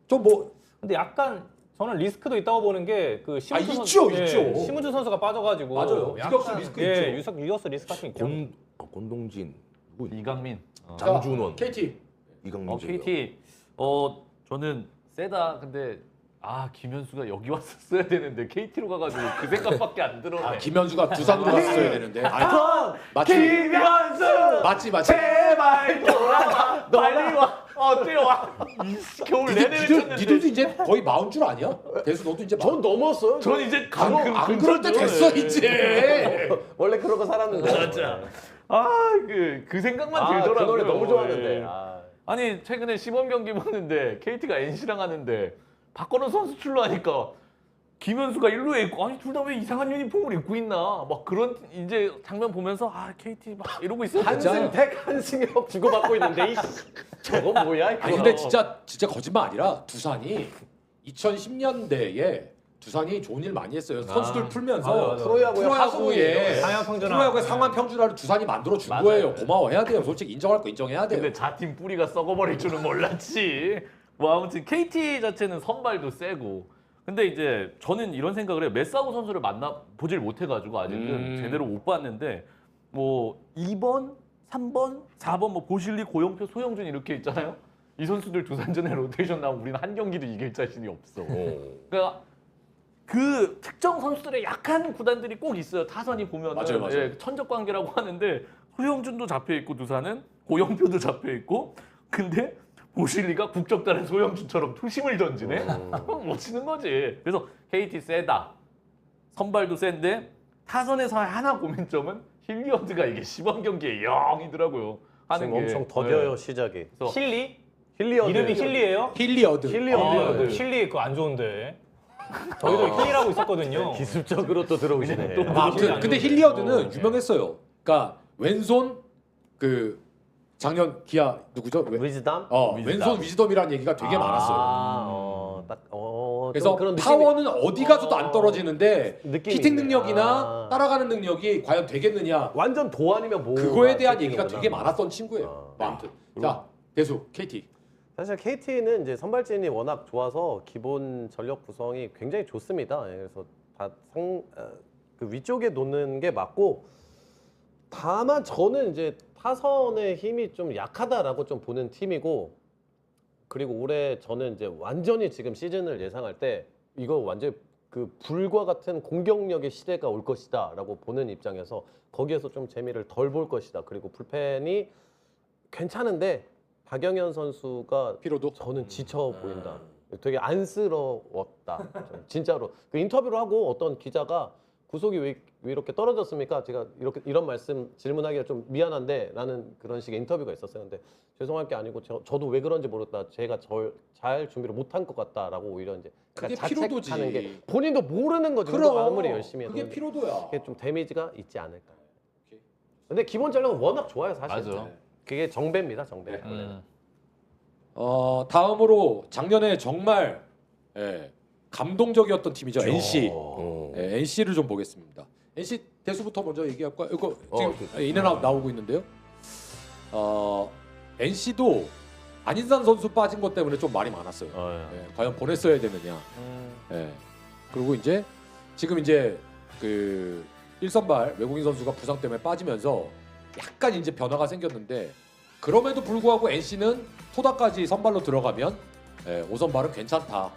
좀 뭐 근데 약간 저는 리스크도 있다고 보는 게 그 심은주 있죠. 심은주 선수가 빠져가지고 맞아요. 유격수 리스크 있죠. 유격수 리스크 같은 게 있죠. 권동진, 이강민. 장준원, KT 이강민. KT 저는 세다. 근데 김현수가 여기 왔었어야 되는데 KT로 가가지고 그 생각밖에 안 들어네. 김현수가 두산으로 갔어야 되는데. 맞지? 김현수 맞지. 제발 돌아가 빨리 와. 뛰어와. 겨울 내내 외쳤는데. 니들도 이제 거의 마운 줄 아니야? 대수 너도 이제 전 넘었어요. 전 이제 안 그럴 때 됐어 이제. 원래 그러고 살았는데. 맞아. 그 생각만 그 들더라고요. 노래 너무 좋아하는데. 예. 아니 최근에 시범 경기 봤는데 KT가 NC랑 하는데 박건우 선수 출루하니까 김현수가 1루에 있고 아니 둘 다 왜 이상한 유니폼을 입고 있나 막 그런 이제 장면 보면서 KT 막 이러고 있어요. 한승택, 한승혁 주고받고 있는데 저거 뭐야? 이거. 아니 근데 진짜 거짓말 아니라 두산이 2010년대에 두산이 좋은 일 많이 했어요. 선수들 풀면서 맞아. 프로야구의 상향 평준화. 프로야구의 상황 평준화를 두산이 만들어 준 거예요. 고마워해야 돼요. 솔직히 인정할 거 인정해야 돼요. 근데 자팀 뿌리가 썩어버릴 줄은 몰랐지. 뭐 아무튼 KT 자체는 선발도 세고. 근데 이제 저는 이런 생각을 해요. 메사고 선수를 보질 못해가지고 아직은 제대로 못 봤는데 뭐 2번, 3번, 4번 뭐 보실리, 고영표, 소영준 이렇게 있잖아요. 이 선수들 두산전에 로테이션 나오면 우리는 한 경기도 이길 자신이 없어. 그러니까 그 특정 선수들의 약한 구단들이 꼭 있어요. 타선이 보면은 맞아요. 예, 천적 관계라고 하는데 소영준도 잡혀 있고 두산은 고영표도 잡혀 있고 근데 보실리가 국적다른 소영준처럼 투심을 던지네. 멋지는 거지. 그래서 KT 세다. 선발도 센데 타선에서 하나 고민점은 힐리어드가 이게 시범 경기에 0이더라고요. 하는 지금 게 엄청 더뎌요 네. 시작이. 그래서 힐리? 힐리어드. 이름이 힐리예요? 힐리어드. 힐리어드. 힐리 그거 안 좋은데. 저희도 힐리라고 있었거든요. 기술적으로 또 들어오시네. 또 아무튼 근데 힐리 힐리어드는 유명했어요. 그러니까 왼손 작년 기아 누구죠? 위즈담? 왼손 위즈덤이라는 얘기가 되게 많았어요. 그래서 좀 그런 파워는 어디 가서도 안 떨어지는데 느낌이 히팅 있네. 능력이나 따라가는 능력이 과연 되겠느냐 완전 도안이면 뭐 그거에 대한 얘기가 되게 많았던 친구예요. 아. 아무튼 자 대수 KT 사실 KT는 이제 선발진이 워낙 좋아서 기본 전력 구성이 굉장히 좋습니다. 예, 그래서 그 위쪽에 놓는 게 맞고, 다만 저는 이제 타선의 힘이 좀 약하다라고 좀 보는 팀이고, 그리고 올해 저는 이제 완전히 지금 시즌을 예상할 때 이거 완전 그 불과 같은 공격력의 시대가 올 것이다라고 보는 입장에서 거기에서 좀 재미를 덜 볼 것이다. 그리고 불펜이 괜찮은데 박영현 선수가 피로도 저는 지쳐 보인다. 되게 안쓰러웠다. 진짜로. 그 인터뷰를 하고 어떤 기자가 구속이 왜 이렇게 떨어졌습니까? 제가 이런 말씀 질문하기가 좀 미안한데 라는 그런 식의 인터뷰가 있었어요. 근데 죄송할 게 아니고 저도 왜 그런지 모르겠다. 제가 잘 준비를 못한 것 같다라고 오히려 이제 그게 자책하는 피로도지. 게 본인도 모르는 거죠. 그럼 아무리 열심히 해도. 그게 피로도야. 그게 좀 데미지가 있지 않을까. 근데 기본 전력은 워낙 좋아요, 사실. 맞아. 그게 정배입니다, 정배. 다음으로 작년에 정말 감동적이었던 팀이죠. NC. NC를 좀 보겠습니다. NC 대수부터 먼저 얘기할까요? 이거 지금 인앤아웃 나오고 있는데요. NC도 안인산 선수 빠진 것 때문에 좀 말이 많았어요. 과연 보냈어야 되느냐. 그리고 이제 지금 이제 그 1선발 외국인 선수가 부상 때문에 빠지면서 약간 이제 변화가 생겼는데, 그럼에도 불구하고 NC는 토다까지 선발로 들어가면 5선발은 괜찮다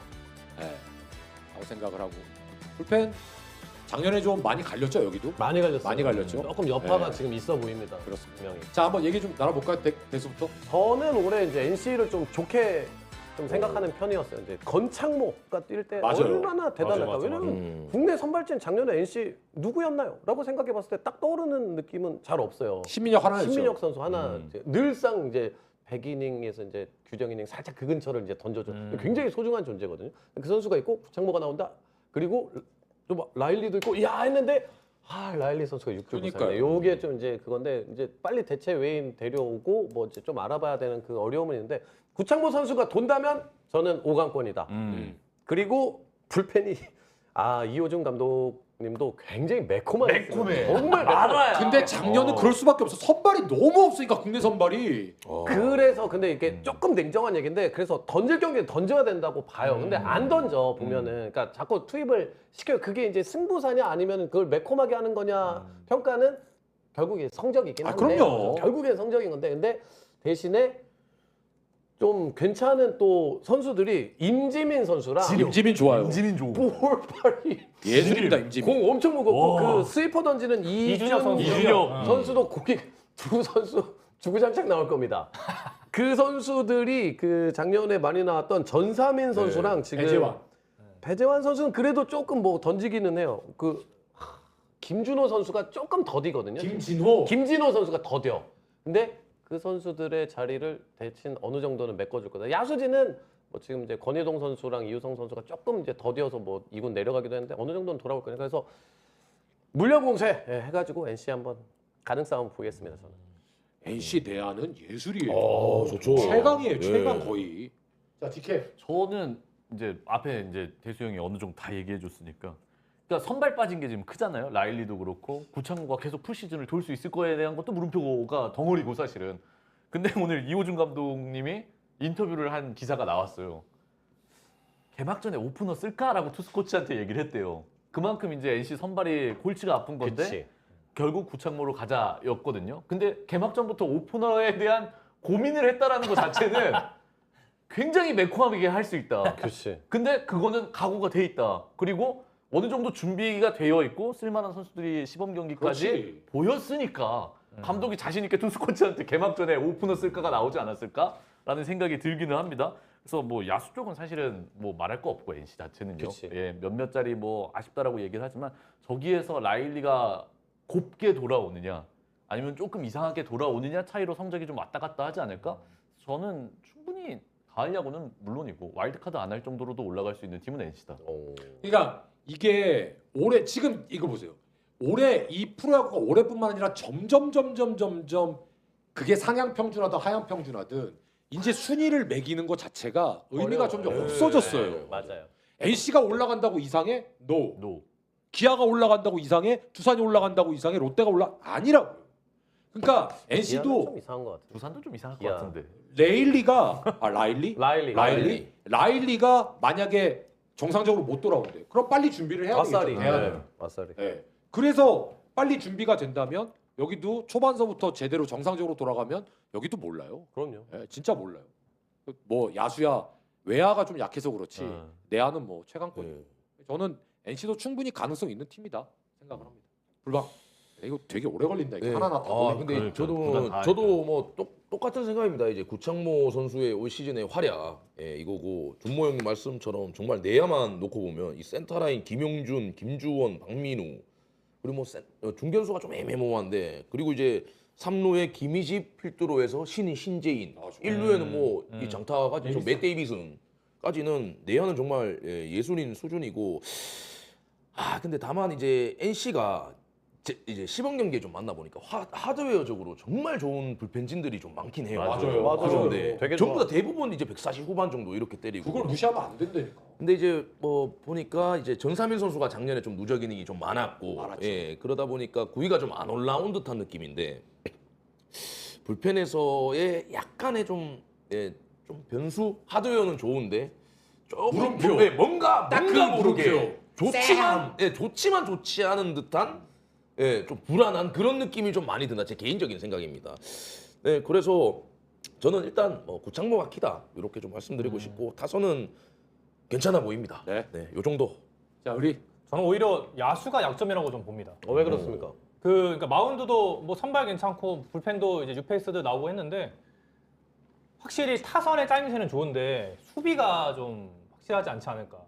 라고 생각을 하고, 불펜 작년에 좀 많이 갈렸죠. 여기도 많이 갈렸어요. 많이 갈렸죠. 조금 여파가 네. 지금 있어 보입니다. 그렇습니다. 분명히. 자, 한번 얘기 좀 나눠볼까요? 대수부터. 저는 올해 이제 NC를 좀 좋게 좀 생각하는 편이었어요. 이제 건창모가 뛸 때 맞아요. 얼마나 대단할까. 맞아. 왜냐면 국내 선발진 작년에 NC 누구였나요? 라고 생각해 봤을 때 딱 떠오르는 느낌은 잘 없어요. 신민혁 하나였죠. 신민혁 선수 하나 이제 늘상 이제 100이닝에서 이제 규정 이닝 살짝 그 근처를 이제 던져줘. 굉장히 소중한 존재거든요. 그 선수가 있고 구창모가 나온다. 그리고 좀 라일리도 있고 야 했는데 라일리 선수가 6주 그러니까요. 부상이네. 요게 좀 이제 그건데 이제 빨리 대체 외인 데려오고 뭐 이제 좀 알아봐야 되는 그 어려움은 있는데, 구창모 선수가 돈다면 저는 5강권이다. 그리고 불펜이 이호준 감독님도 굉장히 매콤해. 정말 매콤해. 근데 작년은 그럴 수밖에 없어. 선발이 너무 없으니까, 국내 선발이. 그래서 근데 이게 조금 냉정한 얘기인데, 그래서 던질 경기는 던져야 된다고 봐요. 근데 안 던져 보면은, 그러니까 자꾸 투입을 시켜요. 그게 이제 승부사냐 아니면 그걸 매콤하게 하는 거냐 평가는 결국에 성적이긴 한데, 그럼요. 결국엔 성적인 건데, 근데 대신에 좀 괜찮은 또 선수들이 임지민 선수랑 임지민 좋아요. 임지민 좋고. 볼빨이 예술입니다, 임지민. 공 엄청 무겁고 그 스위퍼 던지는 이준혁 선수. 이준혁. 선수도 공이 두 선수 주구장창 나올 겁니다. 그 선수들이 그 작년에 많이 나왔던 전사민 선수랑 지금 배재환 선수는 그래도 조금 뭐 던지기는 해요. 그 김준호 선수가 조금 더디거든요. 김진호 선수가 더뎌. 근데 그 선수들의 자리를 대신 어느 정도는 메꿔줄 거다. 야수진은 뭐 지금 이제 권희동 선수랑 이우성 선수가 조금 이제 더디어서 뭐 2군 내려가기도 했는데 어느 정도는 돌아올 거니까. 그래서 물려공세 해가지고 NC 한번 가능성 한번 보겠습니다. 저는. NC 대안은 예술이에요. 좋죠. 최강이에요, 최강 예. 거의. 자, DK. 저는 이제 앞에 이제 대수 형이 어느 정도 다 얘기해 줬으니까. 그러니까 선발 빠진 게 지금 크잖아요. 라일리도 그렇고 구창모가 계속 풀 시즌을 돌 수 있을 거에 대한 것도 물음표가 덩어리고 사실은. 근데 오늘 이호준 감독님이 인터뷰를 한 기사가 나왔어요. 개막전에 오프너 쓸까라고 투수 코치한테 얘기를 했대요. 그만큼 이제 NC 선발이 골치가 아픈 건데 그치. 결국 구창모로 가자였거든요. 근데 개막전부터 오프너에 대한 고민을 했다라는 것 자체는 굉장히 매콤하게 할 수 있다. 그렇지. 근데 그거는 각오가 돼 있다. 그리고 어느 정도 준비가 되어 있고 쓸만한 선수들이 시범 경기까지 그렇지. 보였으니까 감독이 자신 있게 투수 코치한테 개막전에 오프너 쓸까가 나오지 않았을까라는 생각이 들기는 합니다. 그래서 뭐 야수 쪽은 사실은 뭐 말할 거 없고 NC 자체는요. 그치. 예, 몇몇 자리 뭐 아쉽다라고 얘기를 하지만 저기에서 라일리가 곱게 돌아오느냐 아니면 조금 이상하게 돌아오느냐 차이로 성적이 좀 왔다 갔다 하지 않을까? 저는 충분히 가을 야구는 물론이고 와일드카드 안 할 정도로도 올라갈 수 있는 팀은 NC다. 그러니까 이게 올해 지금 이거 보세요. 올해 이 프로야구가 올해뿐만 아니라 점점 그게 상향 평준하든 하향 평준하든 이제 순위를 매기는 것 자체가 의미가 점점 없어졌어요. 맞아요. NC가 올라간다고 이상해? No. 노. 기아가 올라간다고 이상해? 두산이 올라간다고 이상해? 롯데가 아니라고요. 그러니까 기아는 NC도 좀 이상한 것 같아. 두산도 좀 이상할 것 야. 같은데. 라일리가 만약에 정상적으로 못 돌아온대. 그럼 빨리 준비를 해야 맞살이. 되겠잖아요. 맞살이. 네. 그래서 빨리 준비가 된다면 여기도 초반서부터 제대로 정상적으로 돌아가면 여기도 몰라요. 그럼요. 네, 진짜 몰라요. 뭐 야수야 외야가 좀 약해서 그렇지 내야는 뭐 최강권. 네. 저는 NC도 충분히 가능성 있는 팀이다 생각을 합니다. 불방. 이거 되게 오래 걸린다. 이거 네. 하나 다 아, 근데 그러니까, 저도 부담 다 뭐 똑같은 생각입니다. 이제 구창모 선수의 올 시즌의 활약 이거고 준모 형님 말씀처럼 정말 내야만 놓고 보면 이 센터 라인 김용준, 김주원, 박민우 그리고 뭐 중견수가 좀 애매모호한데 그리고 이제 3루에 김희집 필두로 해서 신인 신재인, 1루에는 뭐 이 장타까지 맷 데이비슨까지는 내야는 정말 예술인 수준이고 아 근데 다만 이제 NC가 이제 시범 경기에 좀 만나 보니까 하드웨어적으로 정말 좋은 불펜진들이 좀 많긴 해요. 맞아요. 그런데 되게 전부 좋아. 다 대부분 이제 140 후반 정도 이렇게 때리고. 그걸 무시하면 안 된다니까. 근데 이제 뭐 보니까 이제 전삼인 선수가 작년에 좀 누적 이닝이 좀 많았고, 많았죠. 예 그러다 보니까 구위가 좀 안 올라온 듯한 느낌인데 불펜에서의 약간의 좀 변수 하드웨어는 좋은데 조금 물음표. 뭔가 딱 뭔가 그 모르게 물음표. 좋지만 좋지 않은 듯한 좀 불안한 그런 느낌이 좀 많이 든다. 제 개인적인 생각입니다. 네, 그래서 저는 일단 구창모가 키다 이렇게 좀 말씀드리고 싶고 타선은 괜찮아 보입니다. 네. 요 정도. 자 우리 저는 오히려 야수가 약점이라고 좀 봅니다. 왜 그렇습니까? 그러니까 마운드도 뭐 선발 괜찮고 불펜도 이제 뉴페이스도 나오고 했는데 확실히 타선의 짜임새는 좋은데 수비가 좀 확실하지 않지 않을까.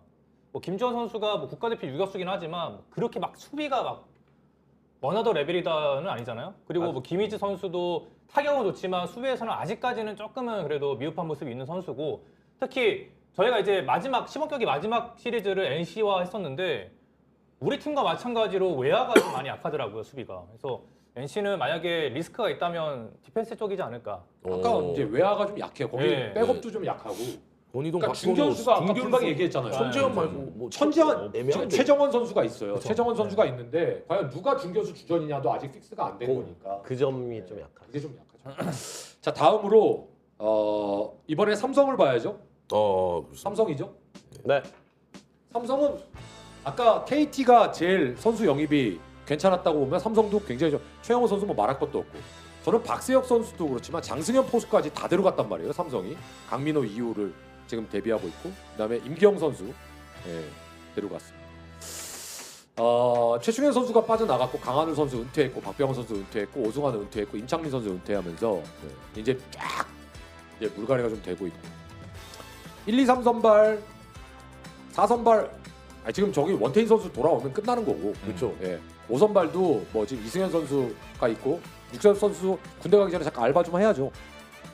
뭐 김주원 선수가 뭐 국가대표 유격수긴 하지만 그렇게 막 수비가 막 원하던 레벨이다는 아니잖아요. 그리고 뭐 김희지 선수도 타격은 좋지만 수비에서는 아직까지는 조금은 그래도 미흡한 모습이 있는 선수고 특히 저희가 이제 마지막 시범 경기 마지막 시리즈를 NC와 했었는데 우리 팀과 마찬가지로 외야가 좀 많이 약하더라고요 수비가. 그래서 NC는 만약에 리스크가 있다면 디펜스 쪽이지 않을까. 아까 이제 외야가 좀 약해요. 거기 네. 백업도 좀 약하고. 권희동, 그러니까 중견수가 아까 불방이 얘기했잖아요. 천재현 네. 말고 뭐 천재원 애매한데. 최정원 선수가 있어요. 그쵸. 최정원 선수가 있는데 과연 누가 중견수 주전이냐도 아직 픽스가 안 된 거니까 그 점이 좀 약하죠. 그게 좀 약하죠. 자 다음으로 이번에 삼성을 봐야죠. 그렇습니다. 삼성이죠. 네. 삼성은 아까 KT가 제일 선수 영입이 괜찮았다고 보면 삼성도 굉장히 최영호 선수 뭐 말할 것도 없고 저는 박세혁 선수도 그렇지만 장승현 포수까지 다 데려갔단 말이에요. 삼성이 강민호 이후를 지금 데뷔하고 있고 그다음에 임기영 선수 데려갔습니다. 최충현 선수가 빠져나갔고 강한우 선수 은퇴했고 박병호 선수 은퇴했고 오승환 은퇴했고 임창민 선수 은퇴하면서 이제 쫙 이제 물갈이가 좀 되고 있고 1, 2, 3선발 4선발 지금 저기 원태인 선수 돌아오면 끝나는 거고 그렇죠. 5선발도 뭐 지금 이승현 선수가 있고 육선 선수 군대 가기 전에 잠깐 알바 좀 해야죠.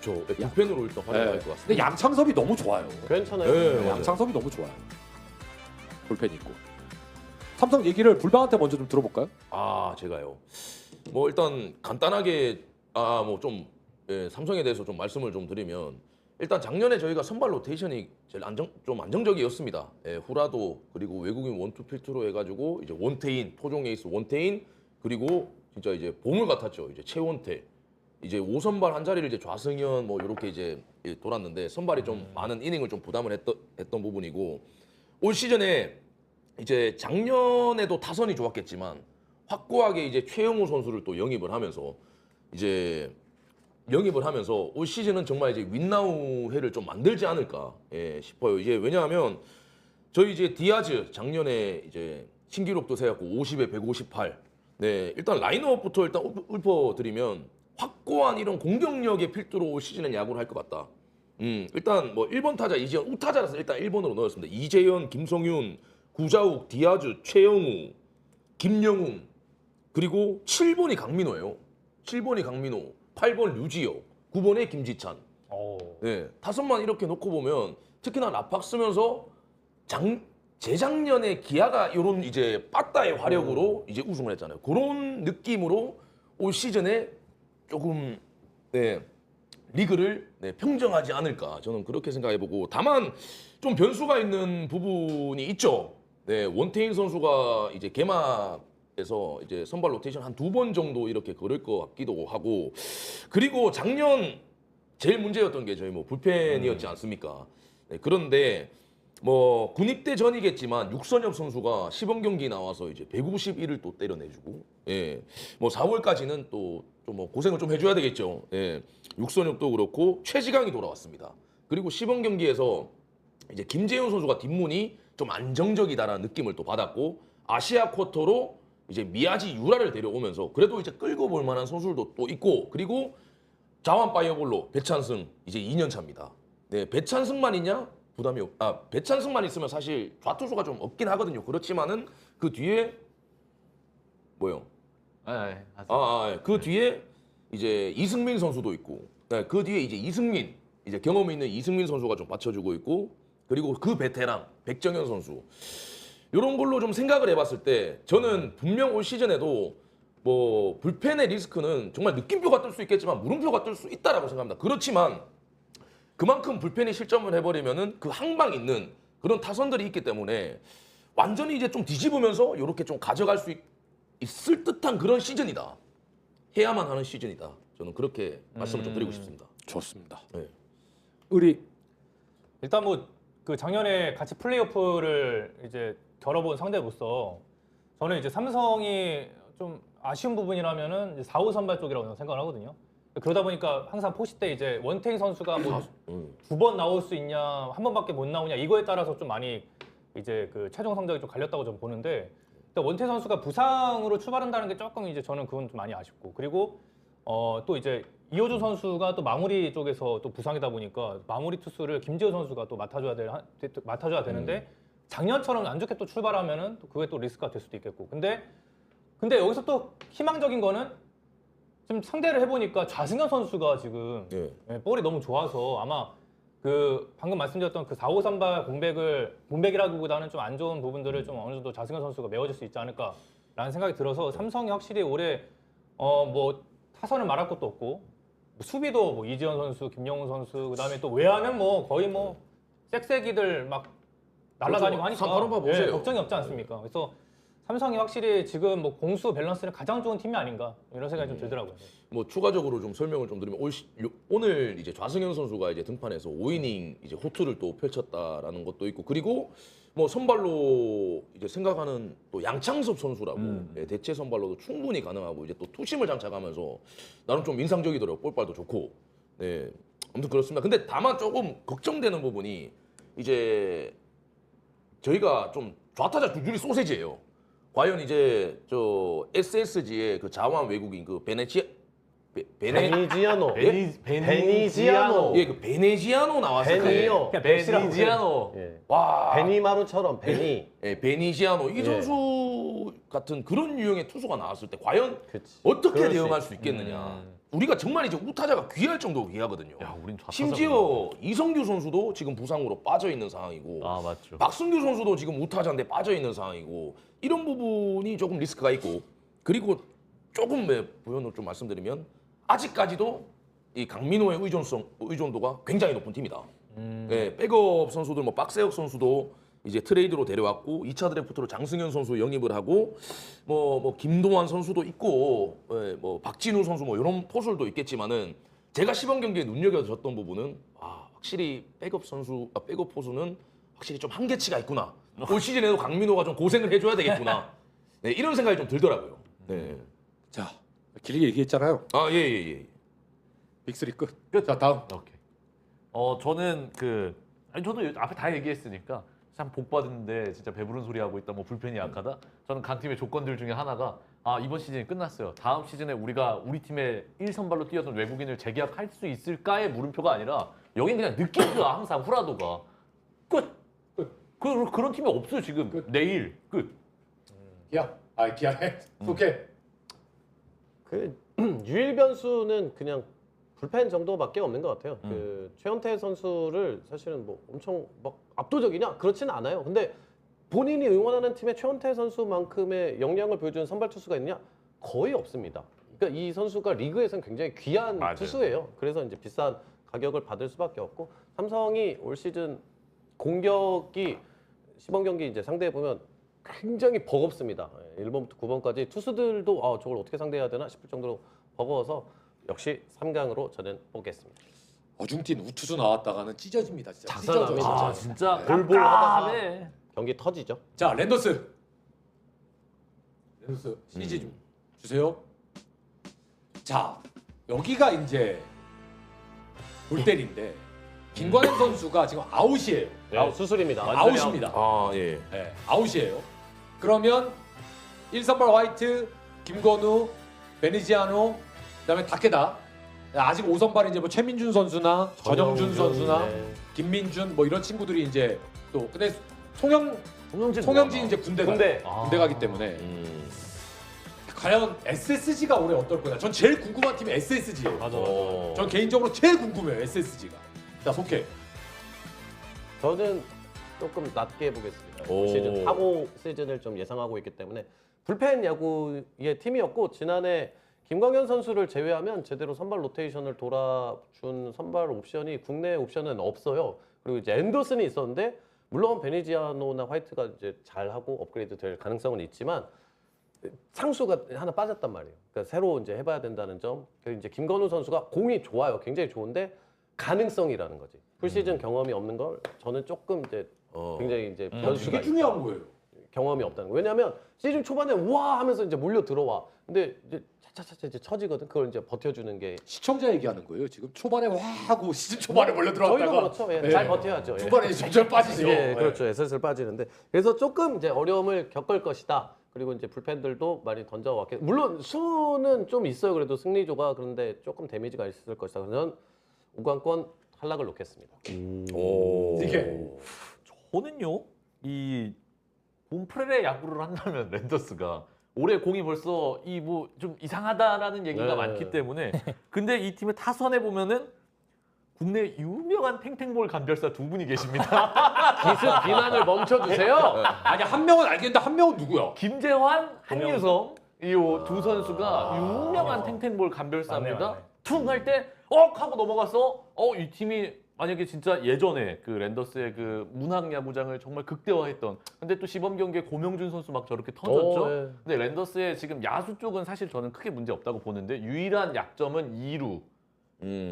불펜으로 일단 활약할 것 같습니다. 근데 양창섭이 너무 좋아요. 괜찮아요. 네. 네, 양창섭이 너무 좋아요. 불펜 있고. 삼성 얘기를 불방한테 먼저 좀 들어볼까요? 제가요. 뭐 일단 간단하게 뭐 좀 삼성에 대해서 좀 말씀을 좀 드리면 일단 작년에 저희가 선발 로테이션이 제일 좀 안정적이었습니다. 후라도 그리고 외국인 원투 필투로 해가지고 이제 원태인 토종 에이스 원태인 그리고 진짜 이제 보물 같았죠. 이제 최원태 이제 5선발 한 자리를 이제 좌승현 뭐 이렇게 이제 돌았는데 선발이 좀 많은 이닝을 좀 부담을 했던 부분이고 올 시즌에 이제 작년에도 타선이 좋았겠지만 확고하게 이제 최영우 선수를 또 영입을 하면서 올 시즌은 정말 이제 윈나우 해를 좀 만들지 않을까 싶어요. 이제 왜냐하면 저희 이제 디아즈 작년에 이제 신기록도 세웠고 50에 158. 네, 일단 라인업부터 일단 읊어드리면 확고한 이런 공격력의 필두로 올 시즌은 야구를 할 것 같다. 일단 뭐 1번 타자 이재현 우타자라서 일단 1번으로 넣었습니다. 이재현, 김성윤, 구자욱, 디아즈, 최영우, 김영웅 그리고 7번이 강민호예요. 7번이 강민호, 8번 류지혁, 9번에 김지찬. 네, 타선만 이렇게 놓고 보면 특히나 라팍 쓰면서 재작년에 기아가 이런 이제 빠따의 화력으로 이제 우승을 했잖아요. 그런 느낌으로 올 시즌에 조금 리그를 평정하지 않을까 저는 그렇게 생각해보고 다만 좀 변수가 있는 부분이 있죠. 원태인 선수가 이제 개막 에서 이제 선발 로테이션 한 2번 정도 이렇게 걸을 것 같기도 하고 그리고 작년 제일 문제였던 게 저희 뭐 불펜이었지 않습니까? 네, 그런데 뭐 군입대 전이겠지만 육선엽 선수가 시범 경기 나와서 이제 151을 또 때려내주고 예. 뭐 4월까지는 또 뭐 고생을 좀 해줘야 되겠죠. 예. 육선엽도 그렇고 최지강이 돌아왔습니다. 그리고 시범 경기에서 이제 김재현 선수가 뒷문이 좀 안정적이다라는 느낌을 또 받았고 아시아 쿼터로 이제 미야지 유라를 데려오면서 그래도 이제 끌고 볼 만한 선수들도 또 있고 그리고 자완 파이어볼로 배찬승 이제 2년 차입니다. 네, 배찬승만 있냐? 부담이 배찬승만 있으면 사실 좌투수가 좀 없긴 하거든요. 그렇지만은 그 뒤에 뭐요? 그 뒤에 이제 이승민 선수도 있고, 네, 그 뒤에 이제 이승민, 이제 경험 있는 이승민 선수가 좀 받쳐주고 있고, 그리고 그 베테랑 백정현 선수 이런 걸로 좀 생각을 해봤을 때 저는 분명 올 시즌에도 뭐 불펜의 리스크는 정말 느낌표가 뜰 수 있겠지만 물음표가 뜰 수 있다라고 생각합니다. 그렇지만 그만큼 불펜이 실점을 해버리면은 그 항방 있는 그런 타선들이 있기 때문에 완전히 이제 좀 뒤집으면서 이렇게 좀 가져갈 수 있을 듯한 그런 시즌이다. 해야만 하는 시즌이다. 저는 그렇게 말씀을 좀 드리고 싶습니다. 좋습니다. 네. 우리 일단 뭐 그 작년에 같이 플레이오프를 이제 겨뤄본 상대로서 저는 이제 삼성이 좀 아쉬운 부분이라면은 4, 5 선발 쪽이라고 저는 생각을 하거든요. 그러다 보니까 항상 포시 때 이제 원태인 선수가 뭐 2번 나올 수 있냐, 한 번밖에 못 나오냐 이거에 따라서 좀 많이 이제 그 최종 성적이 좀 갈렸다고 좀 보는데 일단 원태인 선수가 부상으로 출발한다는 게 조금 이제 저는 그건 좀 많이 아쉽고 그리고 또 이제 이호준 선수가 또 마무리 쪽에서 또 부상이다 보니까 마무리 투수를 김지호 선수가 또 맡아줘야 되는데 작년처럼 안 좋게 또 출발하면은 또 그게 또 리스크가 될 수도 있겠고 근데 여기서 또 희망적인 거는 지금 상대를 해보니까 좌승현 선수가 지금 예. 볼이 너무 좋아서 아마 그 방금 말씀드렸던 그 4, 5, 3발 공백이라기보다는 좀 안 좋은 부분들을 좀 어느 정도 좌승현 선수가 메워줄 수 있지 않을까라는 생각이 들어서 삼성이 확실히 올해 뭐 타선을 말할 것도 없고 수비도 뭐 이지현 선수, 김영훈 선수 그다음에 또 외야는 뭐 거의 뭐 쌕쌕이들 막 날아다니고 하니까 바로 보세요. 걱정이 없지 않습니까? 그래서 삼성이 확실히 지금 뭐 공수 밸런스는 가장 좋은 팀이 아닌가 이런 생각이 좀 들더라고요. 뭐 추가적으로 좀 설명을 좀 드리면 오늘 이제 좌승현 선수가 이제 등판해서 5이닝 이제 호투를 또 펼쳤다라는 것도 있고 그리고 뭐 선발로 이제 생각하는 또 양창섭 선수라고 예, 대체 선발로도 충분히 가능하고 이제 또 투심을 장착하면서 나름 좀 인상적이더라고요. 볼빨도 좋고. 네. 아무튼 그렇습니다. 근데 다만 조금 걱정되는 부분이 이제 저희가 좀 좌타자 줄줄이 소세지예요. 과연 이제 저 SSG의 그 자완 외국인 그 베니지아노. 베니지아노. 예, 그 베네지아노 나왔을 때 베니요. 베니지아노. 예. 와, 베니마루처럼 베니. 예, 베니지아노 이 예. 선수 같은 그런 유형의 투수가 나왔을 때 과연 그치. 어떻게 그럴 수 대응할 수 있겠느냐. 우리가 정말 이제 우타자가 귀할 정도로 귀하거든요. 야, 우린 좌타자구나. 심지어 이성규 선수도 지금 부상으로 빠져 있는 상황이고 아, 맞죠. 박승규 선수도 지금 우타자인데 빠져 있는 상황이고 이런 부분이 조금 리스크가 있고 그리고 조금 부연을 좀 말씀드리면 아직까지도 이 강민호의 의존도가 굉장히 높은 팀이다. 예, 백업 선수들 뭐 박세혁 선수도 이제 트레이드로 데려왔고 2차 드래프트로 장승현 선수 영입을 하고 뭐 김동완 선수도 있고 예, 뭐 박진우 선수 뭐 이런 포수들도 있겠지만은 제가 시범 경기에 눈여겨졌던 부분은 확실히 백업 포수는 확실히 좀 한계치가 있구나. 올 시즌에도 강민호가 좀 고생을 해줘야 되겠구나. 네, 이런 생각이 좀 들더라고요. 네. 자 길게 얘기했잖아요. 예. 빅3 끝. 자 다음. 오케이. 저는 저도 앞에 다 얘기했으니까 참 복 받은데 진짜 배부른 소리 하고 있다. 뭐 불펜이 약하다. 저는 강팀의 조건들 중에 하나가 이번 시즌이 끝났어요. 다음 시즌에 우리 팀의 1선발로 뛰었던 외국인을 재계약할 수 있을까의 물음표가 아니라 여긴 그냥 느낌이야. 항상 후라도가 끝. 그런 팀이 없어요 지금. 끝. 내일 끝. 기아해. 오케이. 그 유일 변수는 그냥 불펜 정도밖에 없는 것 같아요. 그 최원태 선수를 사실은 뭐 엄청 막 압도적이냐 그렇지는 않아요. 근데 본인이 응원하는 팀의 최원태 선수만큼의 역량을 보여주는 선발 투수가 있느냐 거의 없습니다. 그러니까 이 선수가 리그에서는 굉장히 귀한 맞아요. 투수예요. 그래서 이제 비싼 가격을 받을 수밖에 없고 삼성이 올 시즌 공격이 시범 경기 이제 상대해 보면 굉장히 버겁습니다. 1번부터 9번까지 투수들도 저걸 어떻게 상대해야 되나 싶을 정도로 버거워서 역시 3강으로 저는 보겠습니다. 어중뛴 우투수 나왔다가는 찢어집니다. 진짜 작살납니다. 찢어져요. 아 진짜 볼볼하다가 깜깜해. 경기 터지죠. 자 랜더스 CG 좀 주세요. 자 여기가 이제 골대리인데 김광현 선수가 지금 아웃이에요. 수술입니다. 아웃입니다. 아 예. 네, 아웃이에요. 그러면 1선발 화이트, 김건우, 베니지아노, 그다음에 다케다. 아직 5선발이 이제 뭐 최민준 선수나 전영준 선수나 김민준 뭐 이런 친구들이 이제 또 근데 송영진 이제 군대 가기 때문에 과연 SSG가 올해 어떨 거냐? 전 제일 궁금한 팀이 SSG예요. 맞아. 전 개인적으로 제일 궁금해요 SSG가. 자 속해. 저는 조금 낮게 보겠습니다. 오. 시즌 하고 시즌을 좀 예상하고 있기 때문에 불펜 야구의 팀이었고 지난해 김광현 선수를 제외하면 제대로 선발 로테이션을 돌아준 선발 옵션이 국내 옵션은 없어요. 그리고 이제 앤더슨이 있었는데 물론 베니지아노나 화이트가 이제 잘하고 업그레이드 될 가능성은 있지만 상수가 하나 빠졌단 말이에요. 그러니까 새로 이제 해봐야 된다는 점. 그리고 이제 김건우 선수가 공이 좋아요. 굉장히 좋은데 가능성이라는 거지. 풀시즌 경험이 없는 걸 저는 조금 이제 굉장히 이제 변수가 되게 중요한 거예요. 경험이 없다는 거. 왜냐하면 시즌 초반에 와 하면서 이제 몰려 들어와. 근데 이제 차차차 이제 처지거든. 그걸 이제 버텨주는 게 시청자 얘기하는 거예요. 지금 초반에 와 하고 시즌 초반에 몰려 저희도 들어왔다가 그렇죠. 예, 네. 잘 버텨야죠. 예. 초반에 점점 빠지죠. 예, 그렇죠. 슬슬 빠지는데 그래서 조금 이제 어려움을 겪을 것이다. 그리고 이제 불펜들도 많이 던져왔겠. 물론 수는 좀 있어요. 그래도 승리조가 그런데 조금 데미지가 있을 것이다. 그래서 5강권 탈락을 놓겠습니다. 오. 이게 저는요 이 봄프레레 야구를 한다면 랜더스가 올해 공이 벌써 이 뭐 좀 이상하다라는 얘기가 네. 많기 때문에 근데 이 팀의 타선에 보면은 국내 유명한 탱탱볼 감별사 두 분이 계십니다. 비난을 멈춰주세요. 아니 한 명은 알겠는데 한 명은 누구야? 김재환, 한유성 이 두 선수가 유명한 탱탱볼 감별사입니다. 맞네, 맞네. 퉁 할 때 하고 넘어가서 이 팀이 만약에 진짜 예전에 그 랜더스의 그 문학 야구장을 정말 극대화했던 근데 또 시범 경기에 고명준 선수 막 저렇게 터졌죠. 예. 근데 랜더스의 지금 야수 쪽은 사실 저는 크게 문제 없다고 보는데 유일한 약점은 2루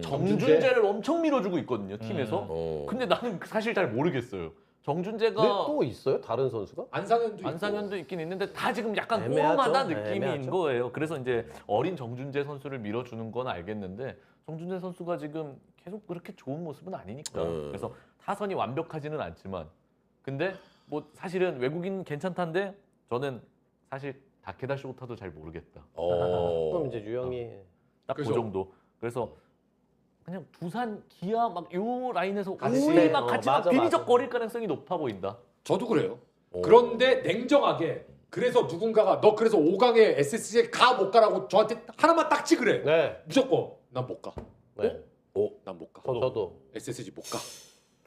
정준재를 엄청 밀어주고 있거든요 팀에서. 근데 나는 사실 잘 모르겠어요. 정준재가 근데 또 있어요? 다른 선수가? 안상현도 있고. 안상현도 있긴 있는데 다 지금 약간 애매하죠. 꼬마다 네, 느낌인 애매하죠. 거예요. 그래서 이제 어린 정준재 선수를 밀어주는 건 알겠는데 정준재 선수가 지금 계속 그렇게 좋은 모습은 아니니까. 그래서 타선이 완벽하지는 않지만 근데 뭐 사실은 외국인 괜찮다는데 저는 사실 다케다 쇼타도 잘 모르겠다. 그럼 이제 유영이 딱 그 그죠. 정도. 그래서 그냥 두산, 기아 막 요 라인에서 같이 우리 막 어, 같이 맞아, 비리적 맞아. 거릴 가능성이 높아 보인다. 저도 그래요. 그런데 냉정하게 그래서 누군가가 너 그래서 5강에 SSG에 가 못 가라고 저한테 하나만 딱지 그래. 네. 무조건 난 못 가. 네. 난 못 가. 저도. SSG 못 가.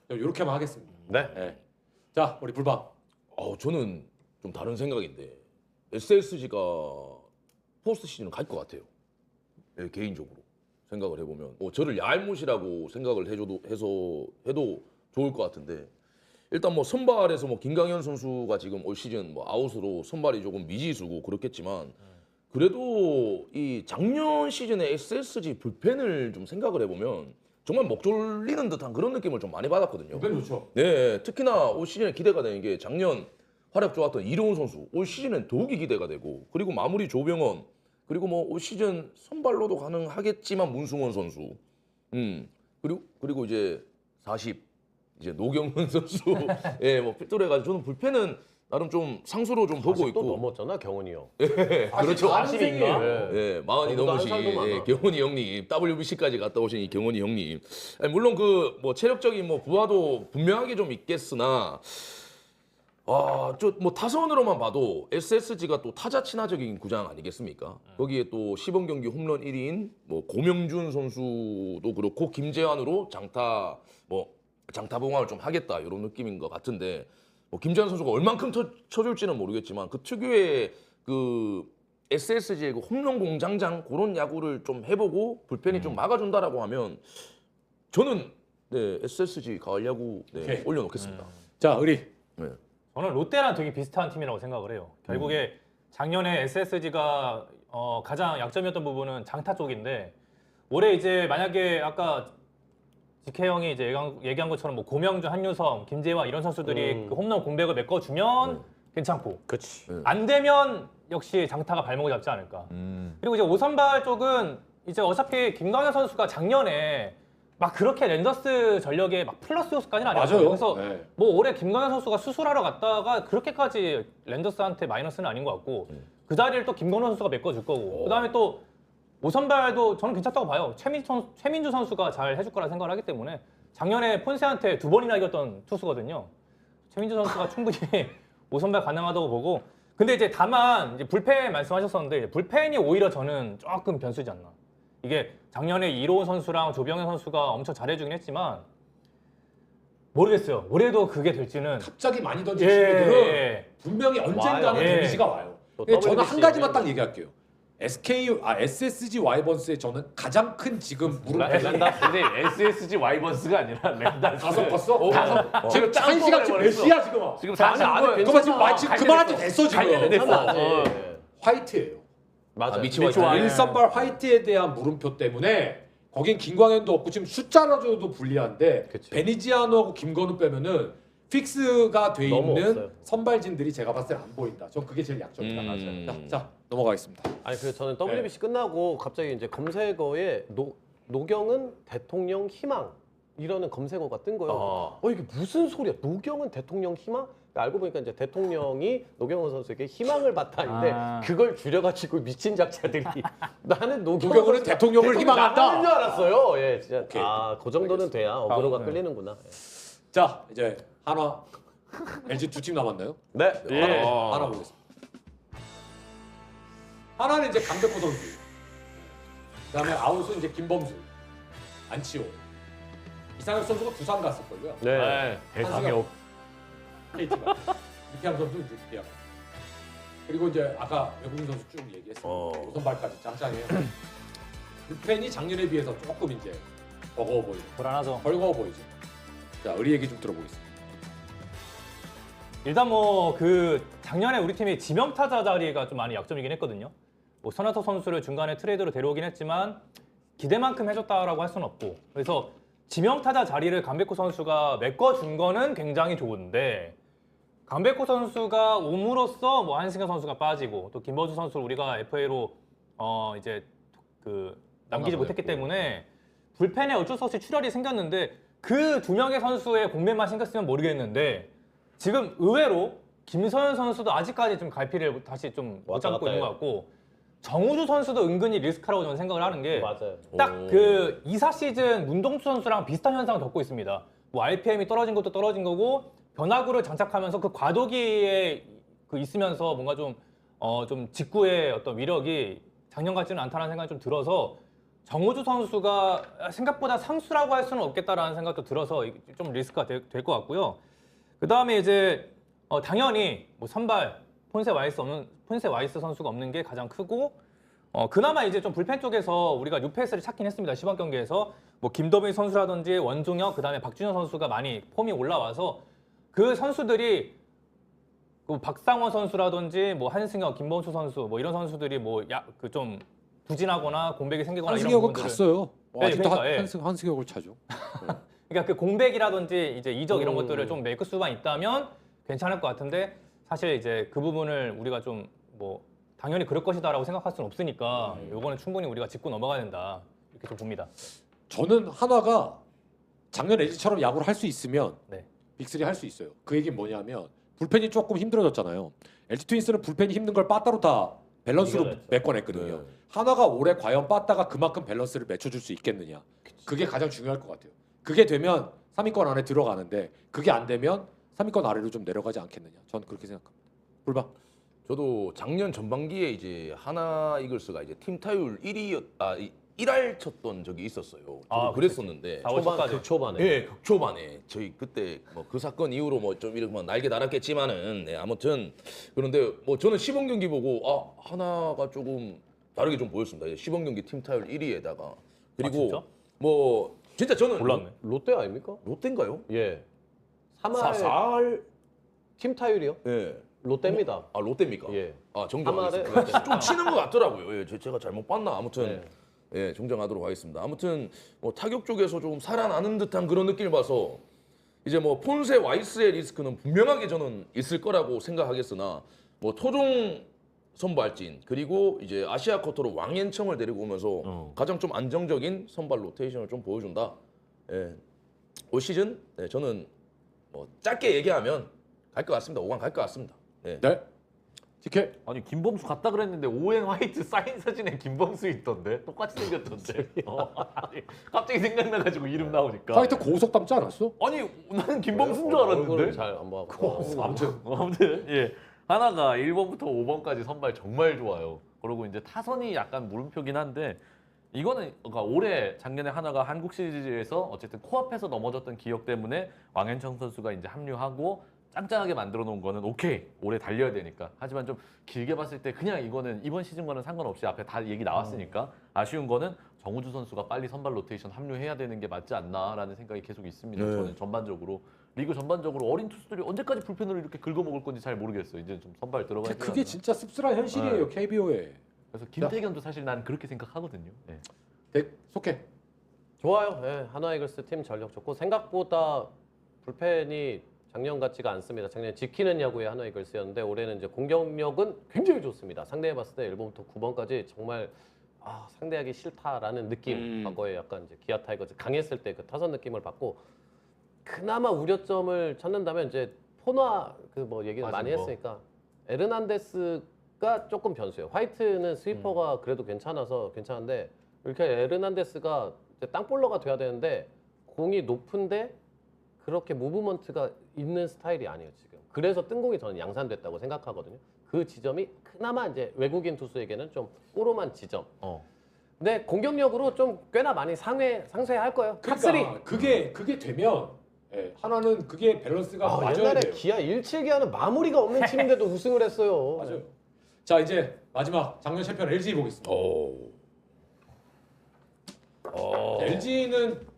이렇게만 하겠습니다. 네. 네. 자 우리 불방. 저는 좀 다른 생각인데 SSG가 포스트 시즌은 갈 것 같아요. 네, 개인적으로 생각을 해보면 저를 얄못이라고 생각을 해도 좋을 것 같은데 일단 뭐 선발에서 뭐 김강현 선수가 지금 올 시즌 뭐 아웃으로 선발이 조금 미지수고 그렇겠지만 그래도 이 작년 시즌에 SSG 불펜을 좀 생각을 해보면 정말 목 졸리는 듯한 그런 느낌을 좀 많이 받았거든요. 이건 좋죠. 네, 특히나 올 시즌에 기대가 되는 게 작년 활약 좋았던 이룡훈 선수 올 시즌엔 더욱이 기대가 되고 그리고 마무리 조병헌 그리고 뭐 올 시즌 선발로도 가능하겠지만 문승원 선수 그리고 이제 40 이제 노경훈 선수 뭐 필터해가지고 저는 불펜은 나름 좀 상수로 좀 보고 또 있고 넘었잖아 경훈이 형. 그렇죠. 40인가? 예, 마흔이 저보다 넘으신 한 살도 많아. 경원이 형님, WBC까지 갔다 오신 이 경원이 형님. 아니, 물론 그 뭐 체력적인 뭐 부하도 분명하게 좀 있겠으나, 저 뭐 타선으로만 봐도 SSG가 또 타자 친화적인 구장 아니겠습니까? 거기에 또 시범 경기 홈런 1위인 뭐 고명준 선수도 그렇고 김재환으로 장타봉합을 좀 하겠다 이런 느낌인 것 같은데. 뭐 김재환 선수가 얼만큼 쳐줄지는 모르겠지만 그 특유의 그 SSG의 그 홈런 공장장 그런 야구를 좀 해보고 불펜이 좀 막아준다라고 하면 저는 SSG 가을 야구 오케이. 올려놓겠습니다. 자 의리. 네. 저는 롯데랑 되게 비슷한 팀이라고 생각을 해요. 결국에 작년에 SSG가 가장 약점이었던 부분은 장타 쪽인데 올해 이제 만약에 아까 직혜 형이 이제 얘기한 것처럼 뭐 고명준, 한유섬, 김재화 이런 선수들이 그 홈런 공백을 메꿔주면 괜찮고 그렇지. 안 되면 역시 장타가 발목을 잡지 않을까. 그리고 이제 오선발 쪽은 이제 어차피 김광현 선수가 작년에 막 그렇게 랜더스 전력에 막 플러스 요소까지는 아니었어요. 맞아요. 그래서 네. 뭐 올해 김광현 선수가 수술하러 갔다가 그렇게까지 랜더스한테 마이너스는 아닌 것 같고 그 자리를 또 김건우 선수가 메꿔줄 거고 그다음에 또 오선발도 저는 괜찮다고 봐요. 최민주 선수가 잘 해줄 거라 생각을 하기 때문에 작년에 폰세한테 2번이나 이겼던 투수거든요. 최민주 선수가 충분히 오선발 가능하다고 보고 근데 이제 다만 이제 불펜 말씀하셨었는데 이제 불펜이 오히려 저는 조금 변수지 않나. 이게 작년에 이로운 선수랑 조병현 선수가 엄청 잘해주긴 했지만 모르겠어요. 올해도 그게 될지는 갑자기 많이 던진 친구들은 예. 분명히 언젠가는 와요. 데미지가 와요. 또 근데 저는 한 WBC 가지만 딱 얘기할게요. SSG 와이번스의 저는 가장 큰 지금 무릎 근데 SSG 와이번스가 아니라 랜다스. 다섯 컸어? 다섯. 지금 짱 한 시간쯤 몇 뽑아버렸어. 시야 지금? 지금 아니, 40분. 그만 지금 그만할 때 됐어 지금. 됐어. 화이트예요. 맞아. 미치 미치 화이트. 화이트. 일선발 화이트에 대한 물음표 때문에 거긴 김광현도 없고 지금 숫자로도 불리한데 그치. 베니지아노하고 김건우 빼면은 픽스가 돼 너무 있는 없어요. 선발진들이 제가 봤을 때 안 보인다. 전 그게 제일 약점이다. 자 넘어가겠습니다. 아니 그 저는 WBC 끝나고 갑자기 이제 검색어에 노경은 대통령 희망 이라는 검색어가 뜬 거예요. 이게 무슨 소리야? 노경은 대통령 희망? 알고 보니까 이제 대통령이 노경은 선수에게 희망을 바탕인데 그걸 줄여가지고 미친 작자들이 나는 노경은은 대통령을 희망한다. 나가는 줄 알았어요. 예, 진짜 오케이. 그 정도는 돼야 어그로가 네. 끌리는구나. 예. 자 이제 한화 LG 두 팀 남았나요? 네. 하나 보겠습니다. 하나는 이제 강백호 선수. 그다음에 아웃은 이제 김범수, 안치호. 이상혁 선수가 부산 갔을 걸요. 네. 대상엽. KT가. 이태양 선수 이제 계약. 그리고 이제 아까 외국인 선수 쭉 얘기했어요. 우선발까지 짱짱해요. 불펜이 작년에 비해서 조금 이제 버거워 보이죠. 불안하죠. 벌거워 보이죠. 자 의리 얘기 좀 들어보겠습니다. 일단 뭐 그 작년에 우리 팀이 지명타자 자리가 좀 많이 약점이긴 했거든요. 뭐 선화터 선수를 중간에 트레이드로 데려오긴 했지만 기대만큼 해줬다라고 할 수는 없고 그래서 지명타자 자리를 강백호 선수가 메꿔준 거는 굉장히 좋은데 강백호 선수가 옴으로써 뭐 한승현 선수가 빠지고 또 김범수 선수를 우리가 FA로 이제 그 남기지 못했기 때문에 불펜에 어쩔 수 없이 출혈이 생겼는데 그 두 명의 선수의 공백만 신경 쓰면 모르겠는데 지금 의외로 김서현 선수도 아직까지 좀 갈피를 다시 좀 못 왔다 잡고 갔다 있는 것 해요. 같고 정우주 선수도 은근히 리스크라고 저는 생각을 하는 게 맞아요. 딱 그 2사 시즌 문동주 선수랑 비슷한 현상을 겪고 있습니다. 뭐 RPM이 떨어진 것도 떨어진 거고 변화구를 장착하면서 그 과도기에 그 있으면서 뭔가 좀 직구의 어떤 위력이 작년 같지는 않다는 생각이 좀 들어서 정우주 선수가 생각보다 상수라고 할 수는 없겠다라는 생각도 들어서 좀 리스크가 될 것 같고요. 그 다음에 이제 당연히 뭐 선발 폰세 와이스 선수가 없는 게 가장 크고 그나마 이제 좀 불펜 쪽에서 우리가 뉴페이스를 찾긴 했습니다. 시범 경기에서 뭐 김도빈 선수라든지 원종혁 그다음에 박준현 선수가 많이 폼이 올라와서 그 선수들이 그 박상원 선수라든지 뭐 한승혁, 김범수 선수 뭐 이런 선수들이 뭐 그 좀 부진하거나 공백이 생기거나 이런 한승혁은 부분들을 갔어요. 네, 아직도 그러니까, 예. 한승혁을 차죠. 그러니까 그 공백이라든지 이제 이적 이런 것들을 좀 메이크 수만 있다면 괜찮을 것 같은데 사실 이제 그 부분을 우리가 좀 뭐 당연히 그럴 것이다라고 생각할 수는 없으니까 요거는 충분히 우리가 짚고 넘어가야 된다 이렇게 좀 봅니다. 저는 한화가 작년 LG처럼 야구를 할 수 있으면 네. 빅3 할 수 있어요. 그 얘기는 뭐냐면 불펜이 조금 힘들어졌잖아요. LG 트윈스는 불펜이 힘든 걸 빠따로 다 밸런스로 이겨냈죠. 메꿔냈거든요. 네. 한화가 올해 과연 빠따가 그만큼 밸런스를 맞춰줄 수 있겠느냐. 그게 가장 중요할 것 같아요. 그게 되면 3위권 안에 들어가는데 그게 안 되면 3위권 아래로 좀 내려가지 않겠느냐. 저는 그렇게 생각합니다. 불방. 저도 작년 전반기에 이제 하나 이글스가 이제 팀 타율 1할 쳤던 적이 있었어요. 저도 그랬었는데 4월 초까지. 그 초반에. 예, 극초반에 저희 그때 뭐 그 사건 이후로 뭐 좀 이렇게 뭐 날개 달았겠지만은 네, 아무튼 그런데 뭐 저는 시범 경기 보고 하나가 조금 다르게 좀 보였습니다. 이제 시범 경기 팀 타율 1위에다가 그리고 진짜? 뭐 진짜 저는 몰랐네. 롯데 아닙니까? 롯데인가요? 예. 3할 4할 팀 타율이요? 예. 롯데입니다. 아 롯데입니까? 예. 아 정정하겠습니다. 하나를 좀 치는 것 같더라고요. 예, 제가 잘못 봤나 아무튼 네. 예 정정하도록 하겠습니다. 아무튼 뭐 타격 쪽에서 조금 살아나는 듯한 그런 느낌을 봐서 이제 뭐 폰세 와이스의 리스크는 분명하게 저는 있을 거라고 생각하겠으나 뭐 토종 선발진 그리고 이제 아시아 쿼터로 왕앤청을 데리고 오면서 가장 좀 안정적인 선발 로테이션을 좀 보여준다. 예. 올 시즌 네, 저는 뭐 짧게 얘기하면 갈 것 같습니다. 5강 갈 것 같습니다. 네. 네. TK. 아니 김범수 갔다 그랬는데 오웬 화이트 사인 사진에 김범수 있던데 똑같이 생겼던데. 아니, 갑자기 생각나가지고 이름 나오니까. 화이트 고속 닮지 않았어? 아니 나는 김범수인 줄 얼굴을 알았는데. 잘안 보고. 아무튼 아무튼 예 하나가 1번부터 5번까지 선발 정말 좋아요. 그리고 이제 타선이 약간 물음표긴 한데 이거는 그러니까 올해 작년에 하나가 한국 시리즈에서 어쨌든 코앞에서 넘어졌던 기억 때문에 왕현청 선수가 이제 합류하고 짱짱하게 만들어 놓은 거는 오케이 올해 달려야 되니까. 하지만 좀 길게 봤을 때 그냥 이거는 이번 시즌과는 상관없이 앞에 다 얘기 나왔으니까 아쉬운 거는 정우주 선수가 빨리 선발 로테이션 합류해야 되는 게 맞지 않나라는 생각이 계속 있습니다. 네. 저는 전반적으로 리그 전반적으로 어린 투수들이 언제까지 불펜으로 이렇게 긁어먹을 건지 잘 모르겠어요. 이제 좀 선발 들어가야 그게 되나. 진짜 씁쓸한 현실이에요. KBO에. 그래서 김태견도 사실 난 그렇게 생각하거든요. 네. 네, 속해. 좋아요. 예, 하나이글스 팀 전력 좋고 생각보다 불펜이 작년 같지가 않습니다. 작년 지키는 야구의 하나이글스였는데 올해는 이제 공격력은 굉장히 좋습니다. 상대해봤을 때 1번부터 9번까지 정말 상대하기 싫다라는 느낌. 과거에 약간 이제 기아 타이거즈 강했을 때 그 타선 느낌을 받고 그나마 우려점을 찾는다면 이제 포나 그 뭐 얘기를 많이 빠진 거. 했으니까 에르난데스가 조금 변수예요. 화이트는 스위퍼가 그래도 괜찮아서 괜찮은데 이렇게 에르난데스가 이제 땅볼러가 돼야 되는데 공이 높은데 그렇게 무브먼트가 있는 스타일이 아니에요 지금. 그래서 뜬공이 저는 양산됐다고 생각하거든요. 그 지점이 그나마 이제 외국인 투수에게는 좀 꼬롬한 지점. 근데 공격력으로 좀 꽤나 많이 상쇄할 거예요. 탑3. 그게 되면 하나는 그게 밸런스가 맞아야 옛날에 돼요. 기아 17기아는 마무리가 없는 팀인데도 우승을 했어요. 맞아요. 자 이제 마지막 작년 챔피언 LG 보겠습니다. LG는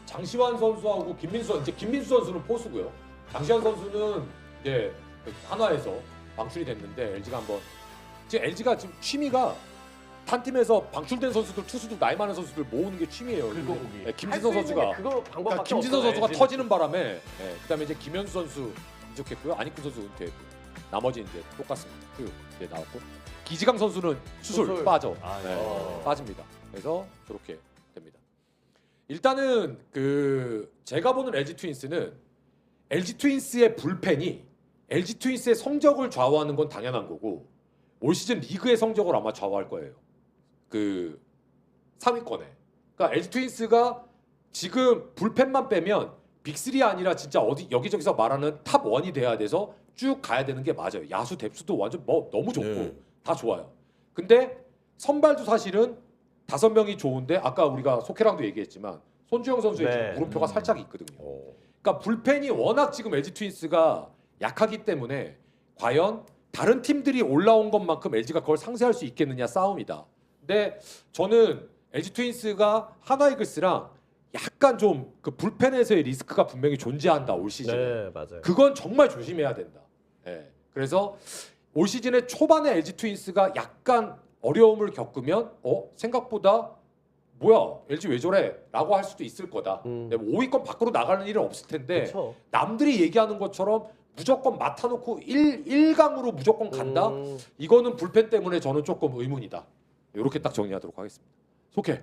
장시환 선수하고 김민수 이제 김민수 선수는 포수고요. 장시환 선수는 이제 한화에서 방출이 됐는데 LG가 한번 지금 LG가 지금 취미가 한 팀에서 방출된 선수들 투수들 나이 많은 선수들 모으는 게 취미예요. 긁어보기. 김진성 선수가 그거 방법밖에 그러니까 김진성 없어요. 선수가 LG 는. 터지는 바람에 그다음에 이제 김현수 선수 이적했고요. 안익훈 선수 은퇴했고 나머지 이제 똑같습니다. 이제 나왔고 기지강 선수는 수술. 빠져 빠집니다. 그래서 저렇게 됩니다. 일단은 그 제가 보는 LG 트윈스는 LG 트윈스의 불펜이 LG 트윈스의 성적을 좌우하는 건 당연한 거고 올 시즌 리그의 성적을 아마 좌우할 거예요. 그 상위권에. 그러니까 LG 트윈스가 지금 불펜만 빼면 빅3이 아니라 진짜 어디 여기저기서 말하는 탑 1이 돼야 돼서 쭉 가야 되는 게 맞아요. 야수 뎁스도 완전 뭐 너무 좋고 네. 다 좋아요. 근데 선발도 사실은 5명이 좋은데 아까 우리가 속해랑도 얘기했지만 손주영 선수의 네. 지금 물음표가 살짝 있거든요. 그러니까 불펜이 워낙 지금 LG 트윈스가 약하기 때문에 과연 다른 팀들이 올라온 것만큼 LG가 그걸 상쇄할 수 있겠느냐 싸움이다. 근데 저는 LG 트윈스가 하나이글스랑 약간 좀 그 불펜에서의 리스크가 분명히 존재한다 올 시즌. 네, 맞아요. 그건 정말 조심해야 된다. 그래서 올 시즌의 초반에 LG 트윈스가 약간 어려움을 겪으면 생각보다 뭐야 LG 왜 저래? 라고 할 수도 있을 거다. 근데 뭐 5위권 밖으로 나가는 일은 없을 텐데 그쵸. 남들이 얘기하는 것처럼 무조건 맡아놓고 1강으로 무조건 간다? 이거는 불펜 때문에 저는 조금 의문이다. 이렇게 딱 정리하도록 하겠습니다. 속해.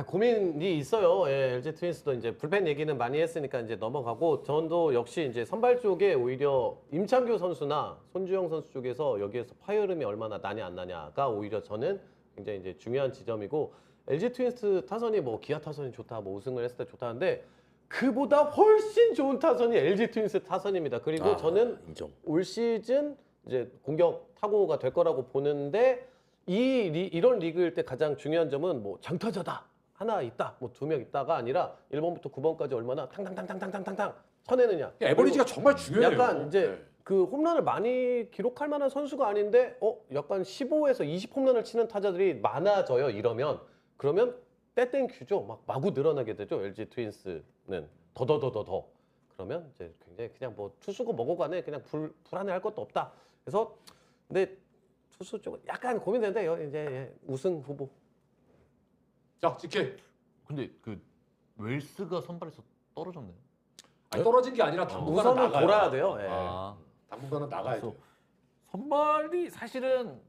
고민이 있어요. LG 트윈스도 이제 불펜 얘기는 많이 했으니까 이제 넘어가고 전도 역시 이제 선발 쪽에 오히려 임창규 선수나 손주영 선수 쪽에서 여기에서 파열음이 얼마나 나냐 안 나냐가 오히려 저는 굉장히 이제 중요한 지점이고 LG 트윈스 타선이 뭐 기아 타선이 좋다, 뭐 우승을 했을 때 좋다는데 그보다 훨씬 좋은 타선이 LG 트윈스 타선입니다. 그리고 저는 인정. 올 시즌 이제 공격 타고가 될 거라고 보는데 이런 리그일 때 가장 중요한 점은 뭐 장타자다 하나 있다, 뭐 2명 있다가 아니라 1번부터 9번까지 얼마나 탕탕탕탕탕탕탕 쳐내느냐. 에버리지가 정말 중요해요. 약간 이제 그 홈런을 많이 기록할 만한 선수가 아닌데 약간 15에서 20 홈런을 치는 타자들이 많아져요. 이러면 그러면 떼땡큐죠. 막 마구 늘어나게 되죠. LG 트윈스는 더더더더더. 그러면 이제 굉장히 그냥 뭐 투수고 뭐고 간에 그냥 불안해할 것도 없다. 그래서 근데 투수 쪽은 약간 고민되는데 이제 우승 후보. 자, 직계. 근데 그 웰스가 선발에서 떨어졌네요. 아니, 떨어진 게 아니라 당분간은 우선은 나가요. 돌아야 돼요. 예. 아, 당분간은 나가야 돼. 그래서 선발이 사실은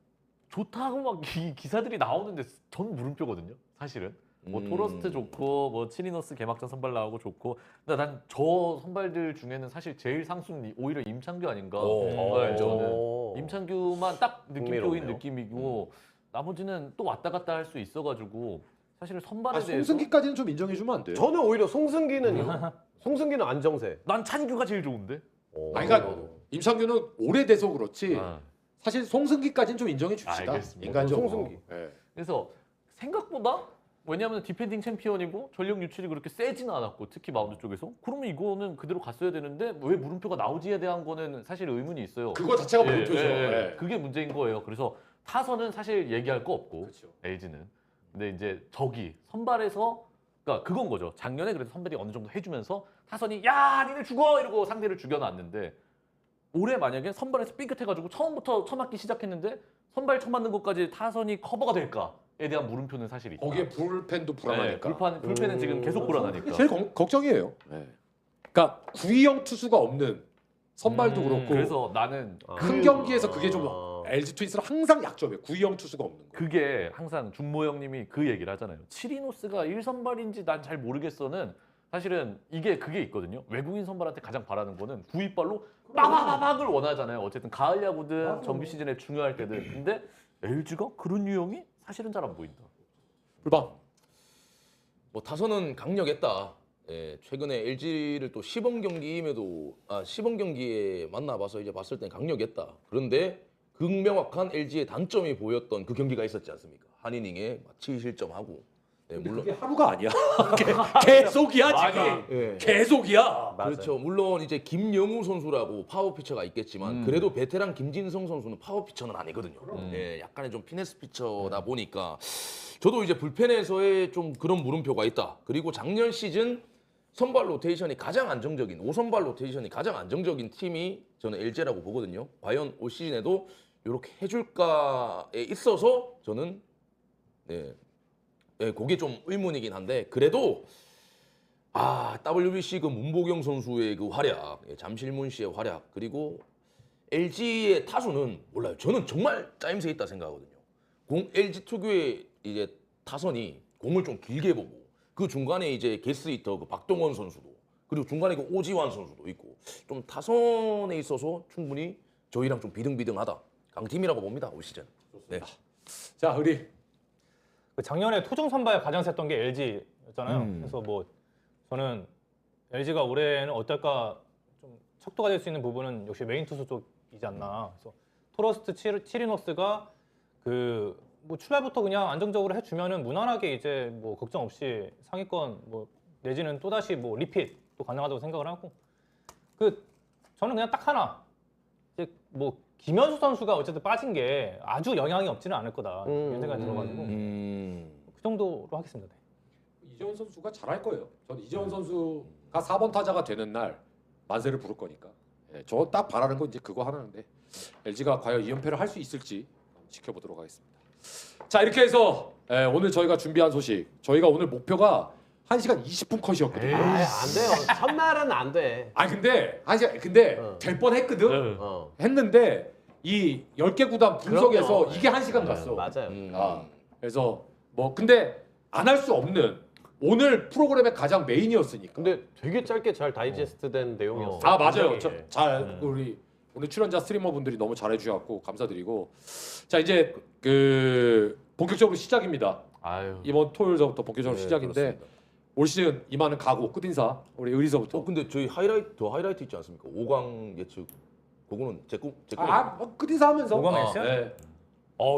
좋다고 막 기사들이 나오는데 전 물음표거든요. 사실은. 뭐 토러스트 좋고 뭐 치리노스 개막전 선발 나오고 좋고. 근데 난 저 선발들 중에는 사실 제일 상수는 오히려 임창규 아닌가. 네, 저는 임창규만 딱 느낌표인 흥미롭네요. 느낌이고 나머지는 또 왔다 갔다 할 수 있어가지고 사실은 선발에 대해서 송승기까지는 좀 인정해주면 안 돼요? 저는 오히려 송승기는요. 송승기는 안정세. 난 찬규가 제일 좋은데. 아니, 그러니까 임창규는 오래돼서 그렇지 아. 사실 송승기까지는 좀 인정해 줍시다. 알겠습니다. 인간적으로. 송승기. 예. 그래서 생각보다 왜냐하면 디펜딩 챔피언이고 전력 유출이 그렇게 세지는 않았고 특히 마운드 쪽에서 그러면 이거는 그대로 갔어야 되는데 왜 물음표가 나오지에 대한 거는 사실 의문이 있어요. 그거 자체가 물음표죠. 예. 그게 문제인 거예요. 그래서 타선은 사실 얘기할 거 없고 그렇죠. LG는 근데 이제 적이 선발에서 그러니까 그건 거죠. 작년에 그래도 선발이 어느 정도 해주면서 타선이 야 니네 죽어 이러고 상대를 죽여놨는데 올해 만약에 선발에서 삐끗해가지고 처음부터 처맞기 시작했는데 선발 처맞는 것까지 타선이 커버가 될까에 대한 물음표는 사실 있다. 거기에 불펜도 불안하니까. 불펜은 지금 계속 불안하니까. 제일 걱정이에요. 예. 그러니까 구위형 투수가 없는 선발도 그렇고 그래서 나는 큰 경기에서 그게 좀 아. LG 트윈스는 항상 약점이에요. 구위형 투수가 없는 거. 그게 항상 준모 형님이 그 얘기를 하잖아요. 치리노스가 1선발인지 난 잘 모르겠어는 사실은 그게 있거든요. 외국인 선발한테 가장 바라는 거는 구위발로 빠바바박을 원하잖아요. 어쨌든 가을 야구든 정규 시즌에 중요할 때든. 근데 LG가 그런 유형이 사실은 잘 안 보인다. 불방. 뭐 타선은 강력했다. 예, 최근에 LG를 또 시범 경기에 만나봐서 이제 봤을 땐 강력했다. 그런데 극명확한 LG의 단점이 보였던 그 경기가 있었지 않습니까? 한 이닝에 7실점하고. 예, 물론 그게 하루가 아니야. 계속이야 지금. 예. 계속이야. 맞아요. 그렇죠. 물론 이제 김영우 선수라고 파워 피처가 있겠지만 그래도 베테랑 김진성 선수는 파워 피처는 아니거든요. 예, 약간의 좀 피네스 피처다 보니까 저도 이제 불펜에서의 좀 그런 물음표가 있다. 그리고 작년 시즌 선발 로테이션이 가장 안정적인 5선발 로테이션이 가장 안정적인 팀이 저는 LG라고 보거든요. 과연 올 시즌에도 이렇게 해줄까에 있어서 저는 그게 좀 의문이긴 한데 그래도 WBC 그 문보경 선수의 그 활약, 잠실문 씨의 활약 그리고 LG의 타수는 몰라요. 저는 정말 짜임새 있다 생각하거든요. LG 특유의 이제 타선이 공을 좀 길게 보고 그 중간에 이제 게스히터 그 박동원 선수도 그리고 중간에 그 오지환 선수도 있고 좀 타선에 있어서 충분히 저희랑 좀 비등비등하다. 강팀이라고 봅니다 올 시즌. 네. 자, 우리 그 작년에 토종 선발 가장 셌던 게 LG였잖아요. 그래서 뭐 저는 LG가 올해는 어떨까 좀 척도가 될 수 있는 부분은 역시 메인 투수 쪽이지 않나. 그래서 토러스트 치리노스가 그 뭐 출발부터 그냥 안정적으로 해주면은 무난하게 이제 뭐 걱정 없이 상위권 뭐 내지는 또 다시 뭐 리핏도 가능하다고 생각을 하고 그 저는 그냥 딱 하나 이제 뭐 김현수 선수가 어쨌든 빠진 게 아주 영향이 없지는 않을 거다 이런 생각이 들어가지고 그 정도로 하겠습니다. 네. 이재원 선수가 잘할 거예요. 저는 이재원 선수가 4번 타자가 되는 날 만세를 부를 거니까. 예, 저 딱 바라는 건 이제 그거 하나인데 LG가 과연 2연패를 할 수 있을지 지켜보도록 하겠습니다. 자, 이렇게 해서 오늘 저희가 준비한 소식. 저희가 오늘 목표가 1시간 20분 컷이었거든요. 안 돼요. 첫날은 안 돼. 근데 될 뻔했거든. 했는데 이 10개 구단 분석에서 그럼요. 이게 1시간 갔어. 맞아요. 그래서 뭐 근데 안 할 수 없는 오늘 프로그램의 가장 메인이었으니까. 근데 되게 짧게 잘 다이제스트된 내용이었어요. 아, 맞아요. 굉장히. 우리 오늘 출연자 스트리머 분들이 너무 잘해주셔갖고 감사드리고. 자, 이제 그 본격적으로 시작입니다. 아유. 이번 토요일서부터 본격적으로 네, 시작인데 그렇습니다. 올 시즌 이만은 가고 끝인사 우리 의리서부터. 근데 저희 하이라이트 있지 않습니까? 5강 예측. 그거는 제 꿈. 뭐 끝인사 하면서. 5강 했어요? 네.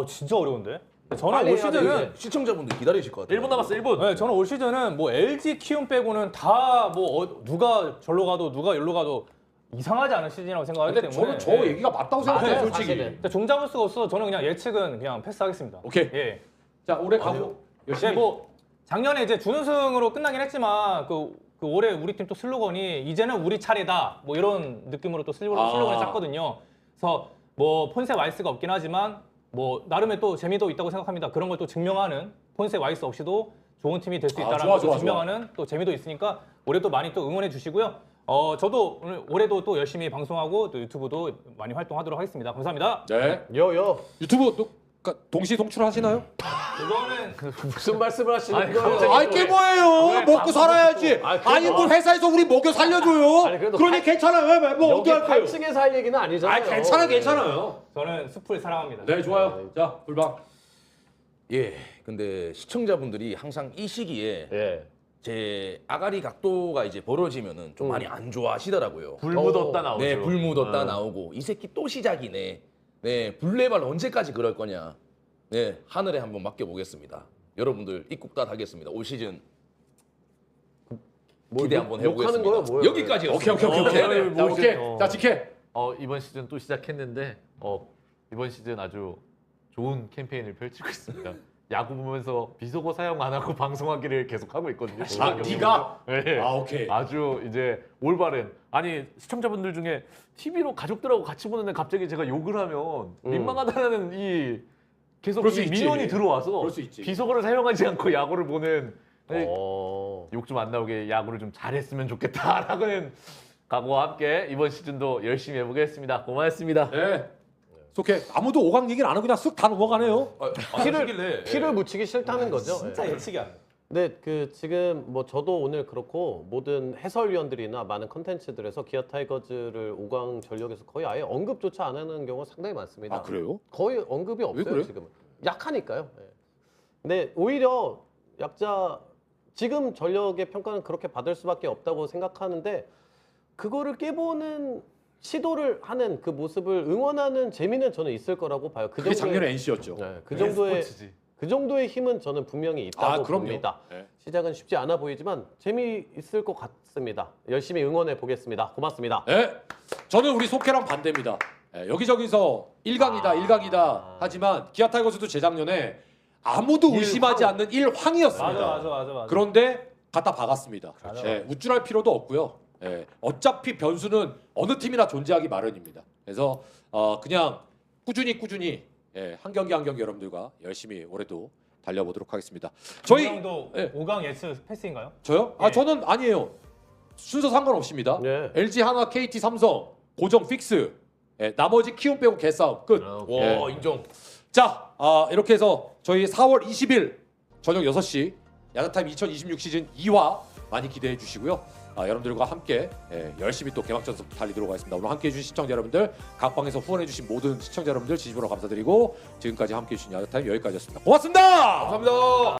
진짜 어려운데. 저는 빨리 올 해야 시즌은 시청자분들 기다리실 것 같아요. 1분 남았어 1분. 네, 저는 올 시즌은 뭐 LG 키움 빼고는 다 뭐 누가 절로 가도 누가 여기로 가도 이상하지 않은 시즌이라고 생각하기 근데 때문에 저는 저 얘기가 맞다고 생각해요, 맞아요, 솔직히. 사실은. 근데 종 잡을 수가 없어서 저는 그냥 예측은 그냥 패스하겠습니다. 오케이. 예. 자, 올해 가고 이제 열심히. 뭐 작년에 이제 준우승으로 끝나긴 했지만 그 올해 우리 팀 또 슬로건이 이제는 우리 차례다 뭐 이런 느낌으로 또 슬로건을 짰거든요. 그래서 뭐 폰세 와이스가 없긴 하지만 뭐 나름의 또 재미도 있다고 생각합니다. 그런 걸 또 증명하는 폰세 와이스 없이도 좋은 팀이 될 수 있다는 좋아, 걸 또 좋아, 증명하는 또 재미도 있으니까 올해도 많이 또 응원해 주시고요. 저도 올해도 또 열심히 방송하고 또 유튜브도 많이 활동하도록 하겠습니다. 감사합니다. 네. 여여 유튜브 동시 송출하시나요? 그거는 무슨 말씀을 하시는 아니, 거예요? 갑자기 아이 게 뭐예요? 먹고 살아야지. 아니, 아니 뭐 회사에서 우리 먹여 살려줘요. 아니, 그래도 그러니 괜찮아요. 뭐 여기 어떻게 할까요? 8층에서 할 얘기는 아니잖아요. 아 괜찮아요. 저는 숲을 사랑합니다. 네 좋아요. 자 불방. 예. 근데 시청자분들이 항상 이 시기에 예. 제 아가리 각도가 이제 벌어지면은 좀 많이 안 좋아하시더라고요. 불 묻었다 나오죠. 네, 불 묻었다 나오고 이 새끼 또 시작이네. 네, 불레발 언제까지 그럴 거냐. 네, 하늘에 한번 맡겨보겠습니다. 여러분들 입국다 하겠습니다. 올 시즌 기대 한번 해보겠습니다. 욕하는 거예요, 뭐예요? 오케이. 네, 자 오케이. 어. 자 직해. 이번 시즌 또 시작했는데 이번 시즌 아주 좋은 캠페인을 펼치고 있습니다. 야구 보면서 비속어 사용 안 하고 방송하기를 계속 하고 있거든요. 아 네가. 네. 아 오케이. 아주 이제 올바른 아니 시청자분들 중에 TV로 가족들하고 같이 보는데 갑자기 제가 욕을 하면 민망하다는 이 계속 그럴 수 이 있지. 민원이 들어와서 그럴 수 있지. 비속어를 사용하지 않고 야구를 보는 어. 욕 좀 안 나오게 야구를 좀 잘했으면 좋겠다라는 각오와 함께 이번 시즌도 열심히 해보겠습니다. 고맙습니다. 네. 속해. 아무도 5강 얘기를 안 하고 그냥 쓱 다 넘어가네요. 피를 묻히기 싫다는 거죠. 진짜 예. 예측이 안 돼. 근데 그 지금 뭐 저도 오늘 그렇고 모든 해설위원들이나 많은 컨텐츠들에서 기아 타이거즈를 5강 전력에서 거의 아예 언급조차 안 하는 경우가 상당히 많습니다. 아 그래요? 거의 언급이 없어요 그래? 지금은. 약하니까요. 예. 근데 오히려 약자 지금 전력의 평가는 그렇게 받을 수밖에 없다고 생각하는데 그거를 깨보는 시도를 하는 그 모습을 응원하는 재미는 저는 있을 거라고 봐요. 그게 작년에 NC였죠. 네, 그 정도의 스포츠지. 그 정도의 힘은 저는 분명히 있다고 그럼요. 봅니다. 네. 시작은 쉽지 않아 보이지만 재미있을 것 같습니다. 열심히 응원해 보겠습니다. 고맙습니다. 네. 저는 우리 속해랑 반대입니다. 네, 여기저기서 1강이다 하지만 기아 타이거즈도 재작년에 아무도 의심하지 않는 1황이었습니다. 맞아. 그런데 갖다 박았습니다. 맞아. 네, 우쭐할 필요도 없고요. 네, 어차피 변수는 어느 팀이나 존재하기 마련입니다. 그래서 그냥 꾸준히 한 경기 한 경기 여러분들과 열심히 올해도 달려보도록 하겠습니다. 저희 형도 예. 5강 예측 패스인가요? 저요? 예. 저는 아니에요. 순서 상관없습니다. 네. LG, 하나, KT, 삼성 고정 픽스. 예, 나머지 키움 빼고 개싸움 끝. 와, 인정. 자, 이렇게 해서 저희 4월 20일 저녁 6시 야자타임 2026 시즌 2화 많이 기대해 주시고요. 여러분들과 함께 열심히 또 개막전서 달리도록 하겠습니다. 오늘 함께해 주신 시청자 여러분들, 각 방에서 후원해 주신 모든 시청자 여러분들 진심으로 감사드리고 지금까지 함께해 주신 야자타임 여기까지였습니다. 고맙습니다. 감사합니다.